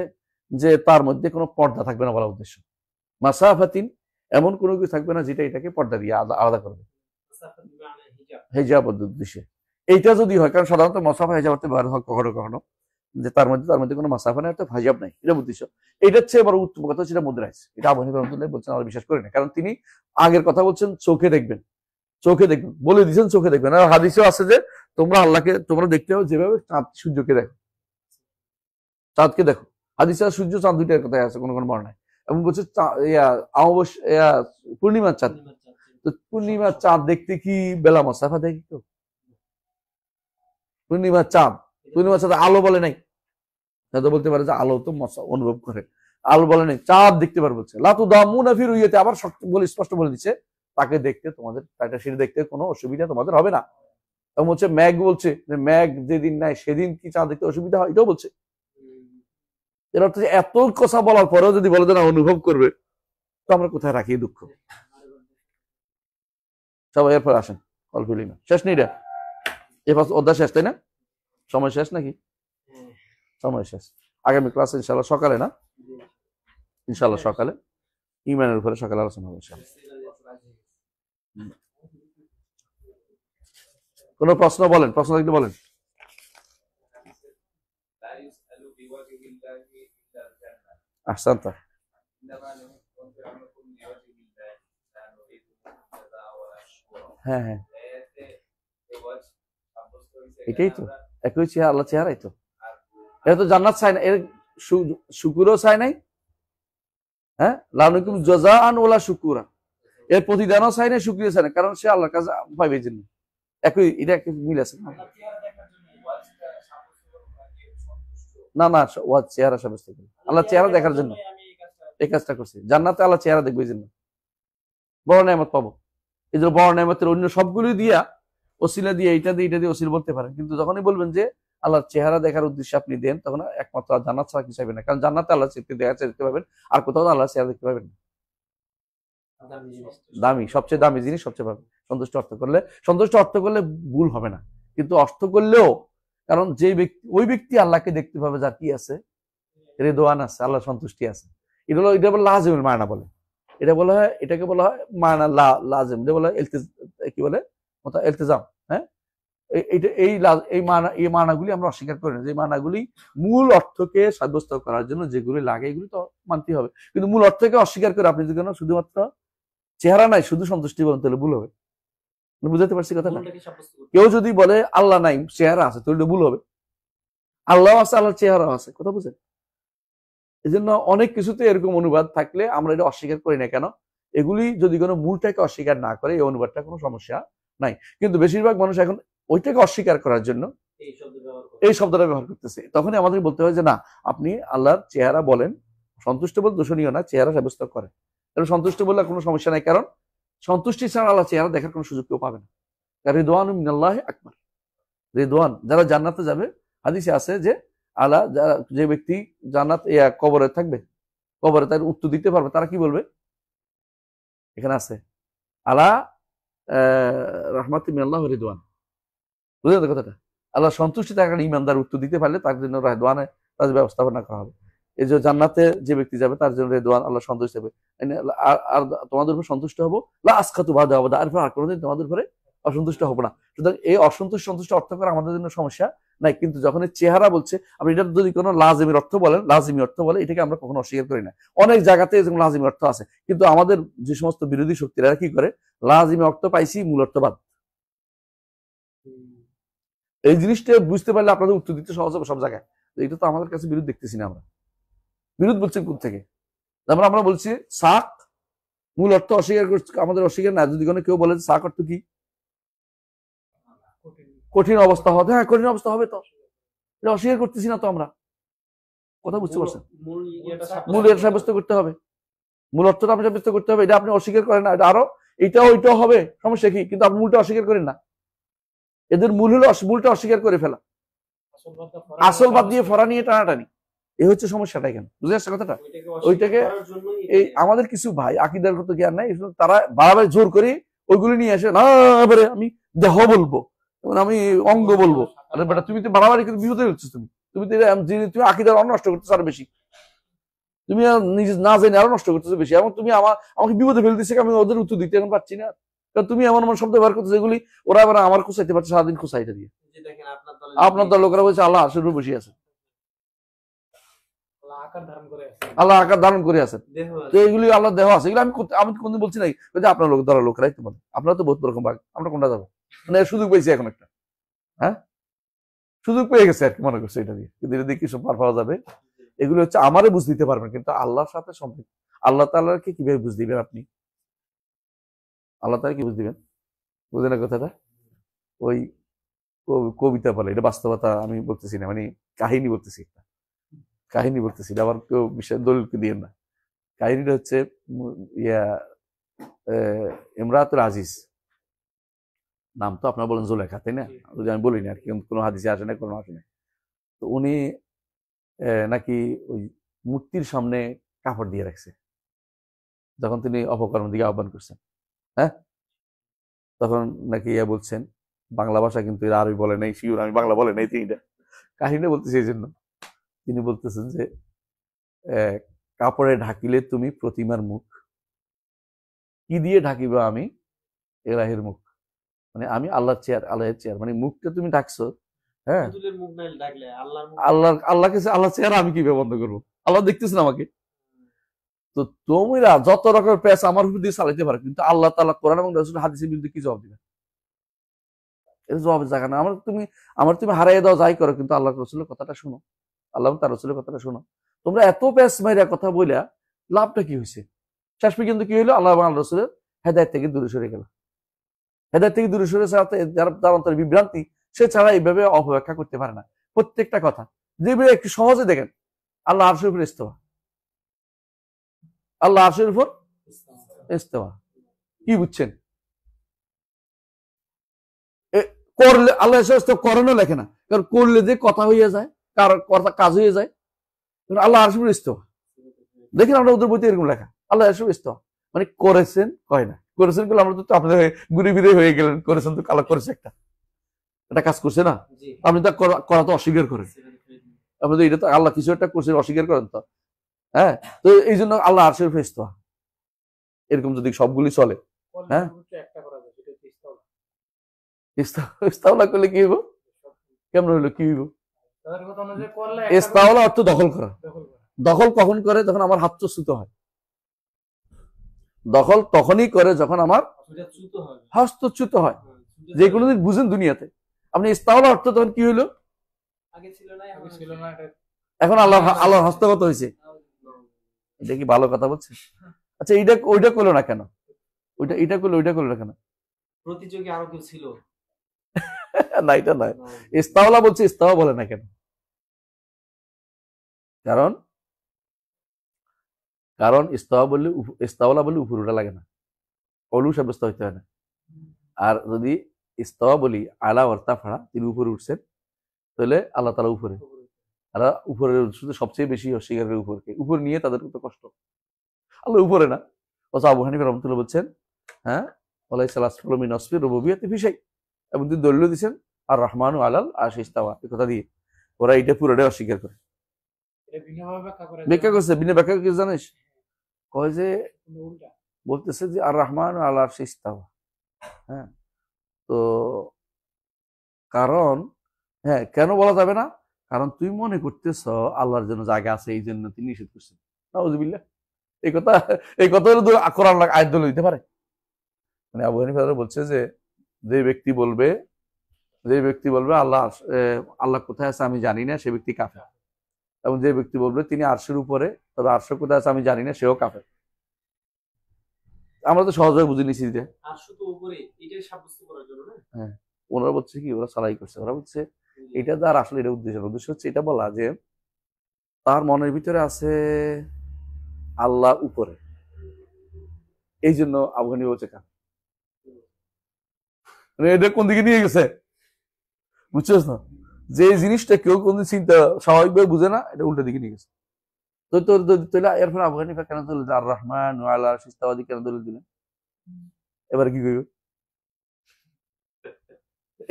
যে তার মধ্যে কোনো পর্দা থাকবে না বলা উদ্দেশ্য। মাসাফাতিন এমন কোনো কিছু থাকবে না যেটা এটাকে পর্দা দিয়ে আলাদা করবে, হিজাব উদ্দেশ্যে। এইটা যদি হয়, কারণ সাধারণত মাসাফা হিজাব করতে ব্যবহার হয় কখনো কখনো, যে তার মধ্যে কোনো মাসাফা নেই, অর্থাৎ হিজাব নাই, এটা উদ্দেশ্য। এইটার চেয়ে বড় উত্তম কথা হচ্ছে এটা মুদ্রাইজ। এটা আবু হানিফা রাহমাতুল্লাহ বলছেন, আমরা বিশ্বাস করি না, কারণ তিনি আগের কথা বলছেন চোখে দেখবেন, চোখে দেখবেন বলে দিয়েছেন, চোখে দেখবেন। আর হাদিসেও আছে যে তোমরা আল্লাহকে তোমরা দেখতে হবে যেভাবে চাঁদ সূর্যকে দেখো, চাঁদকে দেখো। হাদিসে সূর্য চাঁদ দুইটার কথাই আছে কোনো কোনো বর্ণায়, এবং বলছে পূর্ণিমার চাঁদ। তো পূর্ণিমার চাঁদ দেখতে কি বেলা মাসাফা দেখি তো? পূর্ণিমার চাঁদ আলো বলে নাই, তো বলতে পারে যে আলো তো অনুভব করে, আলো বলে নাই, চাঁদ দেখতে পারে বলছে। লাতু দামুনা ফি রুইয়াতে, আবার বলে স্পষ্ট বলে দিচ্ছে তাকে দেখতে তোমাদের, সেটা দেখতে কোনো অসুবিধা তোমাদের হবে না। এবং হচ্ছে ম্যাগ বলছে যে ম্যাগ যেদিন নাই সেদিন কি চাঁদ দেখতে অসুবিধা হয়, এটাও বলছে। এর অর্থ এত কথা বলার পরেও যদি বলে না অনুভব করবে, তো আমরা কোথায় রাখি দুঃখ। সবাই এরপর আসেন, কলফিলিমা শেষ নেই, এরপর অধ্যায় শেষ, তাই না? সময় শেষ নাকি? সময় শেষ। আগামী ক্লাস ইনশাল্লাহ সকালে, না ইনশাল্লাহ সকালে ইমানের উপরে সকালে আলোচনা হবে ইনশাল্লাহ। কোন প্রশ্ন বলেন, প্রশ্ন থাকলে বলেন। আহসানতা। হ্যাঁ হ্যাঁ, এটাই তো, একই চেহারা, আল্লাহ চেহারাই তো। এটা তো জান্নাত চাই না, এর শুকুরও চাই নাই, হ্যাঁ, লানুকুম জাযাআন ওয়ালা শুকুরা, এর প্রতিদানও চাই নাই, শুকরিয়া চাই না, কারণ সে আল্লাহর কাছে পাইবে এই জন্য। একই, এটা একই মিল আছে না? না না, ওয়াজ চেহারা সাব্যস্ত করে, আল্লাহ চেহারা দেখার জন্য এই কাজটা করছে। জান্নাতে আল্লাহ চেহারা দেখবে এই জন্য, বড় নেয়ামত পাবো। এই জন্য বড় নেয়ামতের অন্য সবগুলো দিয়া ওসিলা দিয়ে এইটা দিয়ে ওসিল বলতে পারেন, কিন্তু যখনই বলবেন যে আল্লাহর চেহারা দেখার উদ্দেশ্যে আপনি দেন, তখন একমাত্র জান্নাত ছাড়া কিছু চাইবেন না, কারণ জান্নাতে আল্লাহ দেখতে পাবেন, আর কোথাও আল্লাহ চেহারা দেখতে পাবেন না। দামি, সবচেয়ে দামি জিনিস সবচেয়ে পাবে। সন্তুষ্ট অর্থ করলে ভুল হবে না, কিন্তু অর্থ করলেও, কারণ যে ব্যক্তি, ওই ব্যক্তি আল্লাহকে দেখতে পাবে যার কি আছে, রিদওয়ান আছে, আল্লাহ সন্তুষ্টি আছে। এটা বলে লাজিমুল মায়না বলে, এটা বলা হয়, এটাকে বলা হয় মায়না লাজিম, এটা বলা হয় কি বলে ইলতিজাম। হ্যাঁ, এই মানাগুলি আমরা অস্বীকার করি না, যে মানাগুলি মূল অর্থকে সাব্যস্ত করার জন্য যেগুলি লাগে এগুলি তো মানতে হবে, কিন্তু মূল অর্থকে অস্বীকার করে আপনি যদি শুধুমাত্র চেহারা নাই শুধু সন্তুষ্টি বলেন, তাহলে ভুল হবে। বুঝাতে পারছি কথাটা? কেউ যদি বলে আল্লাহ নাই চেহারা আছে, তাহলে ভুল হবে। আল্লাহ আছে, আল্লাহর চেহারা আছে, কথা বুঝেন? এই জন্য অনেক কিছুতে এরকম অনুবাদ থাকলে আমরা এটা অস্বীকার করি না। কেন? এগুলি যদি কোনো মূলটাকে অস্বীকার না করে, এই অনুবাদটা কোনো সমস্যা নাই। কিন্তু বেশিরভাগ মানুষ এখন ওইটাকে অস্বীকার করার জন্য এই শব্দটা ব্যবহার করতেছে। তখনই আমাদের বলতে হয় যে না, আপনি আল্লাহর চেহারা বলেন, সন্তুষ্ট বল দোষণীয় না, চেহারা সাব্যস্ত করে। কারণ সন্তুষ্ট বললে কোনো সমস্যা নাই, কারণ সন্তুষ্টি ছাড়া আল্লাহ চেহারা দেখার কোনো সুযোগ কেউ পাবে না। রিদওয়ানু মিনাল্লাহি আকবার, রিদওয়ান যারা জান্নাতে যাবে, হাদিসে আছে যে আল্লাহ যে ব্যক্তি জান্নাত কবরে থাকবে, কবরে তার উত্তর দিতে পারবে, তারা কি বলবে? এখানে আছে আল্লাহ রাহমাতুল মিনাল্লাহি ওয়া রিদওয়ান, বুঝলেন তো কথাটা? আল্লাহ সন্তুষ্টি থাকার ইমানদার উত্তর দিতে পারলে তার জন্য রেদওয়ানে তার ব্যবস্থাপনা করা হবে। এই যে জান্নাতে যে ব্যক্তি যাবে তার জন্য রেদওয়ান, আল্লাহ সন্তুষ্ট হবে। আর তোমাদের উপর সন্তুষ্ট হবো, লা আসখাতু বাদা আবাদা, আর কোনোদিন তোমাদের উপরে অসন্তুষ্ট হবো না। সুতরাং এই সন্তুষ্ট অর্থ করা আমাদের জন্য সমস্যা নাই, কিন্তু যখন চেহারা বলছে, আপনি এটা যদি কোনো লাজিমের অর্থ বলেন, লাজিমি অর্থ বলে, এটাকে আমরা কখনো অস্বীকার করি না। অনেক জায়গাতে এরকম লাজিমি অর্থ আছে, কিন্তু আমাদের যে সমস্ত বিরোধী শক্তিরা কি করে, লাজিমি অর্থ পাইছি, মূল অর্থ বাদ। এই জিনিসটা বুঝতে পারলে আপনাদের উত্তর দিতে সহজ হবে সব জায়গায়। এটা তো আমাদের কাছে বিরোধ দেখতেছি না আমরা। বিরোধ বলছেন কোথা থেকে? তারপর আমরা বলছি সাক মূল অর্থ অস্বীকার করছে, আমাদের অস্বীকার না। যদি কোনো কেউ বলে সাক অর্থ কি? কঠিন অবস্থা হবে। হ্যাঁ, কঠিন অবস্থা হবে, তো এটা অস্বীকার করতেছি না তো আমরা। কথা বুঝতে পারছেন? মূল এটা সাব্যস্ত করতে হবে, মূল অর্থটা আপনি সাব্যস্ত করতে হবে। এটা আপনি অস্বীকার করেন না, এটা আরো ওইটাও হবে, সমস্যা কি? কিন্তু আপনি মূলটা অস্বীকার করেন না। এদের মূল হলো মূলটা অস্বীকার করে ফেলা, আসল বাদ দিয়ে ফরা নিয়ে টানাটানি। এই হচ্ছে সমস্যাটা। এখানে বুঝে আসছে কথাটা? ওইটাকে ওইটাকে করার জন্যই এই আমাদের কিছু ভাই আকীদার জ্ঞান নাই, তারা বারবার জোর করে ওইগুলি নিয়ে আসে, না এবারে আমি দেহ বলবো, আমি অঙ্গ বলবো। আরে বেটা, তুমি তো বাড়াবাড়ি কিন্তু বিপদে হচ্ছে। তুমি তুমি তো তুমি আকীদার আরো নষ্ট করতেছো আরো বেশি। তুমি নিজে না জেনে আরো নষ্ট করতেছো বেশি, এবং তুমি আমাকে বিপদে ফেলে দিচ্ছে, আমি ওদের উত্তর দিতে এখন পারছি না। কারণ তুমি এমন এমন শব্দ ব্যবহার করতেছো যেগুলি ওরা আবার আমার খুঁচাইতে পারছে সারাদিন খুঁচাইতে দিয়ে। যে দেখেন আপনার দল লোকেরা বলছে আল্লাহ আরশের উপর বসে আছে, আল্লাহ আকার ধারণ করে আছে, আল্লাহ আকার ধারণ করে আছেন। দেহ তো আছে। এগুলি আল্লাহ দেহ আছে, এগুলো আমি কোনদিন বলছি নাই যে আপনার লোক দলের লোকেরাই তো বলে। আপনারা তো বহুত রকম ভাগ, আমরা কোনটা যাবো? মানে সুযোগ পেয়েছি এখন একটা, হ্যাঁ সুযোগ পেয়ে গেছে আর কি মনে করছে এটা দিয়ে, কিন্তু এটা দিয়ে কিছু পার পাওয়া যাবে। এগুলো হচ্ছে আমারে বুঝ দিতে পারবেন, কিন্তু আল্লাহর সাথে সম্পৃক্ত। আল্লাহ তাআলাকে কিভাবে বুঝ দিবেন আপনি? আল্লাহ তাআলা কি বুঝ দিবেন? বুঝলেন না কথাটা? ওই কবিতা বলে, এটা বাস্তবতা আমি বলতেছি না, মানে কাহিনী বলতেছি, একটা কাহিনী বলতেছি না, আবার কেউ বিষয় দলিলকে দিয়ে না। কাহিনীটা হচ্ছে ইয়া ইমরাতুল আজিজ, নাম তো আপনারা বলেন জুলেখা, তাই না? যদি আমি বলিনি আর কি, কোনো হাদিসে আসে না, কোনো আসে না। তো উনি নাকি ওই মূর্তির সামনে কাপড় দিয়ে রাখছে যখন তিনি অপকর্মের দিকে আহ্বান করছেন, হ্যাঁ তখন নাকি ইয়া বলছেন, বাংলা ভাষা কিন্তু এরা আরবি বলে নাই, শিওর আমি বাংলা বলে নাই তিনি, কাহিনীটা বলতেছি এই জন্য। তিনি বলতেছেন যে কাপড়ে ঢাকিলে তুমি প্রতিমার মুখ, কি দিয়ে ঢাকিবা আমি এলাহের মুখ, মানে আমি আল্লাহর চেয়ার, আল্লাহের চেয়ার, মানে মুখটা তুমি ঢাকছো, হ্যাঁ পুতুলের মুখ নাই ডাকলে আল্লাহর মুখ। আল্লাহকে আল্লাহ চেয়ার আমি কিভাবে বন্ধ করবো? আল্লাহ দেখতেছেন আমাকে। তো তোমরা যত রকমের পেশ আমার উপর দিয়ে চালাইতে পারো, কিন্তু আল্লাহ তাআলা কোরআন এবং রাসূল হাদিসের বিরুদ্ধে কি জবাব দিবে? এটা জবাবের জায়গা না। আমার তুমি হারাই দাও যাই করো, কিন্তু আল্লাহ রসুলের কথাটা শোনো, আল্লাহ তার রসুলের কথাটা শোনো। তোমরা এত পেশ মাইরা কথা বইলা লাভটা কি হয়েছে? শেষ পর্যন্ত কি হইলো? আল্লাহ এবং আল্লাহ রসুলের হেদায়েত থেকে দূরে সরে গেল। হেদায়েত থেকে দূরে সরে যার অন্তরে বিভ্রান্তি, সে ছাড়া এইভাবে অপব্যাখ্যা করতে পারে না প্রত্যেকটা কথা। যেভাবে একটু সহজে দেখেন, আল্লাহ আরশের উপর ইস্তেওয়া, আল্লাহ আরশের উপর ইস্তেওয়া, কি বুঝছেন? করলে আল্লাহ করেনও লেখে না, কারণ করলে যে কথা হইয়া যায়, কার কথা কাজ হয়ে যায়। আল্লাহ আরশের উপর ইস্তেওয়া দেখেন, আমরা ওদের বইতে এরকম লেখা, আল্লাহ আরশের উপর ইস্তেওয়া, মানে করেছেন কয় না, করেছেন করলে আমরা তো আপনাদের ঘুরে ফিরে হয়ে গেলেন, করেছেন তো আল্লাহ করেছে, একটা কাজ করছে না, আপনি তা করা তো অস্বীকার করেন। আপনি তো এটা তো আল্লাহ কিছু একটা করছে অস্বীকার করেন তো, হ্যাঁ। তো এই জন্য আল্লাহ আরশের উপর ইস্তেওয়া, এরকম যদি সবগুলি চলে, হ্যাঁ ইস্তাওলা করলে কি হইব? কেমন হইলো? কি হইব? ইস্তাওলা অর্থ দখল করা। দখল কখন করে? যখন আমার হস্তচ্যুত হয়। দখল তখনই করে যখন আমার হস্তচ্যুত হয়। যে কোনোদিন বুঝেন দুনিয়াতে আপনি ইস্তাওলা অর্থ তখন কি হইলো? এখন আল্লাহর হস্তগত হয়েছে। এটা কি ভালো কথা বলছে? আচ্ছা, ওইটা করলো না কেন? এটা করলো, ওইটা করলো না কেন? প্রতিযোগী আরো কেউ ছিল না, এটা নয়। ইস্তাওলা বলছে, ইস্তাওয়া বলে না কেন? কারণ ইস্তাওলা বললে উপর উঠা লাগে না, অলু সাব্যস্ত হইতে হয় না। আর যদি ইস্তাওয়া বলি আলা ওয়ার্তা ফাড়া, তিনি উপরে উঠছেন, তাহলে আল্লাহ তাআলা উপরে, আর উপরে সবচেয়ে বেশি অস্বীকারের উপরকে, উপর নিয়ে তাদের কত কষ্ট। আল্লাহ উপরে না। আবু হানিফা রাহমাতুল্লাহ বলছেন, হ্যাঁ ওয়ালাইসাল আসফালু মিন আসফির রুবুবিয়্যাতি ফি শাই, এবং তিনি দলিল দিয়েছেন আর রহমানু আলাল আরশি ইস্তাওয়া, এই কথা দিয়ে ওরা এটা পুরোটাই অস্বীকার করে। ব্যাখ্যা করছে, বিনা ব্যাখ্যা কি জানিস? কয় যে বলতেছে যে আর রহমানু আলাল আরশি ইস্তাওয়া, হ্যাঁ। তো কারণ, হ্যাঁ কেন বলা যাবে না? কারণ তুই মনে করতেছ আল্লাহর জন্য জায়গা আছে, এই জন্য তিনি নিষেধ করছেন। নাউযুবিল্লাহ। এই কথা হলো কোরআন আয়াত দলিল দিতে পারে? মানে আবু হানিফা বলছে যে যে ব্যক্তি বলবে আল্লাহ কোথায় আছে আমি জানি না, সে ব্যক্তি কাফের। এবং যে ব্যক্তি বলবে তিনি আরশের উপরে, তবে আরশ কোথায় আছে আমি জানি না, সেও কাফের। আমরা তো সহজভাবে বুঝে নিছি যে হ্যাঁ, ওনারা বলছে কি, ওরা সালাই করছে, ওরা বলছে এটা তার আসলে এটা উদ্দেশ্য হচ্ছে এটা বলা যে তার মনের ভিতরে আছে আল্লাহ উপরে, এই জন্য আবু হানিফা বলছে কাফের। এটা কোন দিকে নিয়ে গেছে বুঝছিস না? যে জিনিসটা কেউ কোনদিন চিন্তা স্বাভাবিকভাবে বুঝে না, এটা উল্টো দিকে নিয়ে গেছে। তো তোর তাহলে এরপর আবু হানিফা কেন দলিল দিলেন? আর রহমান ওয়ালা ইস্তাওয়াদি কেন দলিল দিলেন? এবার কি করবে?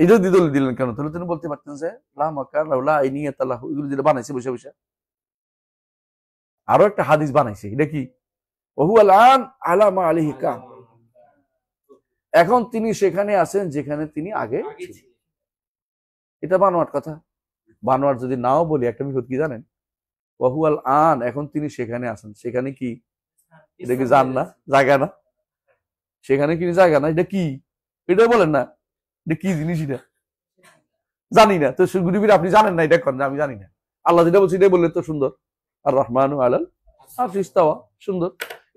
এটা দিয়ে দলিল দিলেন কেন? তাহলে তিনি বলতে পারতেন যে লা মাকার লাউলা আইনিয়াত আল্লাহ, এগুলো যেটা বানাইছে বসে বসে। আরো একটা হাদিস বানাইছে, এটা কি? ওহু আলান আলা মা আলাইহি কান, এখন তিনি সেখানে আছেন যেখানে তিনি আগে আগে ছিলেন। ছিল। এটা বানোয়ার কথা। বানোয়ার যদি নাও বলি, একটা বিপদ কি জানেন? ওহু আল আন, এখন তিনি সেখানে আছেন, সেখানে কি? এটা কি জান না? জায়গা না? সেখানে কি জায়গা না? এটা কি? এটা বলেন না, এটা কি জিনিস? এটা জানি না তো গুরুবীর, আপনি জানেন না এটা কোন? আমি জানি না। আল্লাহ যেটা বলছে এটা বললে তো সুন্দর। আর রহমান আলাল আরশি ইস্তাওয়া, সুন্দর।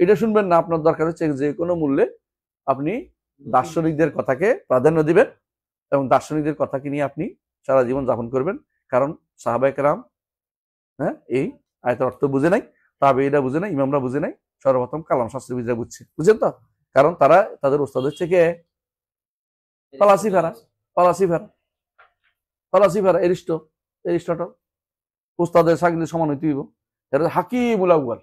এটা শুনবেন না, আপনার দরকার হচ্ছে যে কোনো মূল্যে আপনি দার্শনিকদের কথাকে প্রাধান্য দিবেন এবং দার্শনিকদের কথাকে নিয়ে আপনি সারা জীবন যাপন করবেন। কারণ সাহাবায়ে কেরাম, হ্যাঁ, এই আয়াতের অর্থ বুঝে নাই, তাবেঈরা বুঝে নাই, ইমামরা বুঝে নাই, সর্বপ্রথম কালাম শাস্ত্রবিদরা বুঝছে। বুঝছেন তো? কারণ তারা তাদের ওস্তাদ হচ্ছে কে? ফলাসিফারা এরিস্টটল। ওস্তাদের সাগিদের সমান হইতে হইব। এটা হাকিমুল আউয়াল।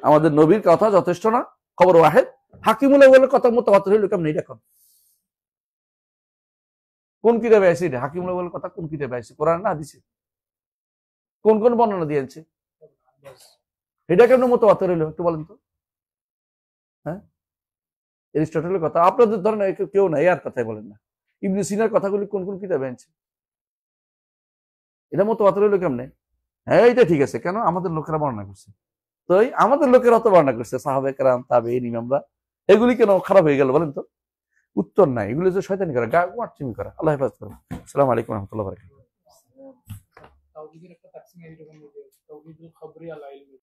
আমাদের নবীর কথা যথেষ্ট না, খবর ওয়াহেদ। হাকিমুল আউয়ালের কথা মুতাওয়াতির হইল কেমন? এটা কোন কিতাবে আছে? এটা হাকিমুল আউয়ালের কথা কোন কিতাবে আছে? কোরআন না হাদিসে? কোন কোন বর্ণনা দিয়েছে? এটা কেমন মুতাওয়াতির হইল একটু বলেন তো? হ্যাঁ, এরিস্টটলের কথা আপনাদের ধরেন কেউ নাই, আর কথাই বলেন না। ইবনে সিনার কথাগুলি কোন কোন কিতাবে আছে? এটা মুতাওয়াতির হইল কেমনে? হ্যাঁ, এটা ঠিক আছে, কেন? আমাদের লোকেরা বর্ণনা করছে। তো আমাদের লোকেরা তো বর্ণনা করছে, সাহাবায়ে কেরাম, তাবেঈন, ইমামরা। এগুলি কেন খারাপ হয়ে গেল বলেন তো? উত্তর নাই। এগুলো যে শয়তানি করা, গা ওয়াটচিমি করা। আল্লাহ হেফাজত করুন। আসসালামু আলাইকুম ওয়া রাহমাতুল্লাহি ওয়া বারাকাতুহু। তাওহীদের একটা তাকসীম এরকম যে তাওহীদুল খবরি আল ইলমি।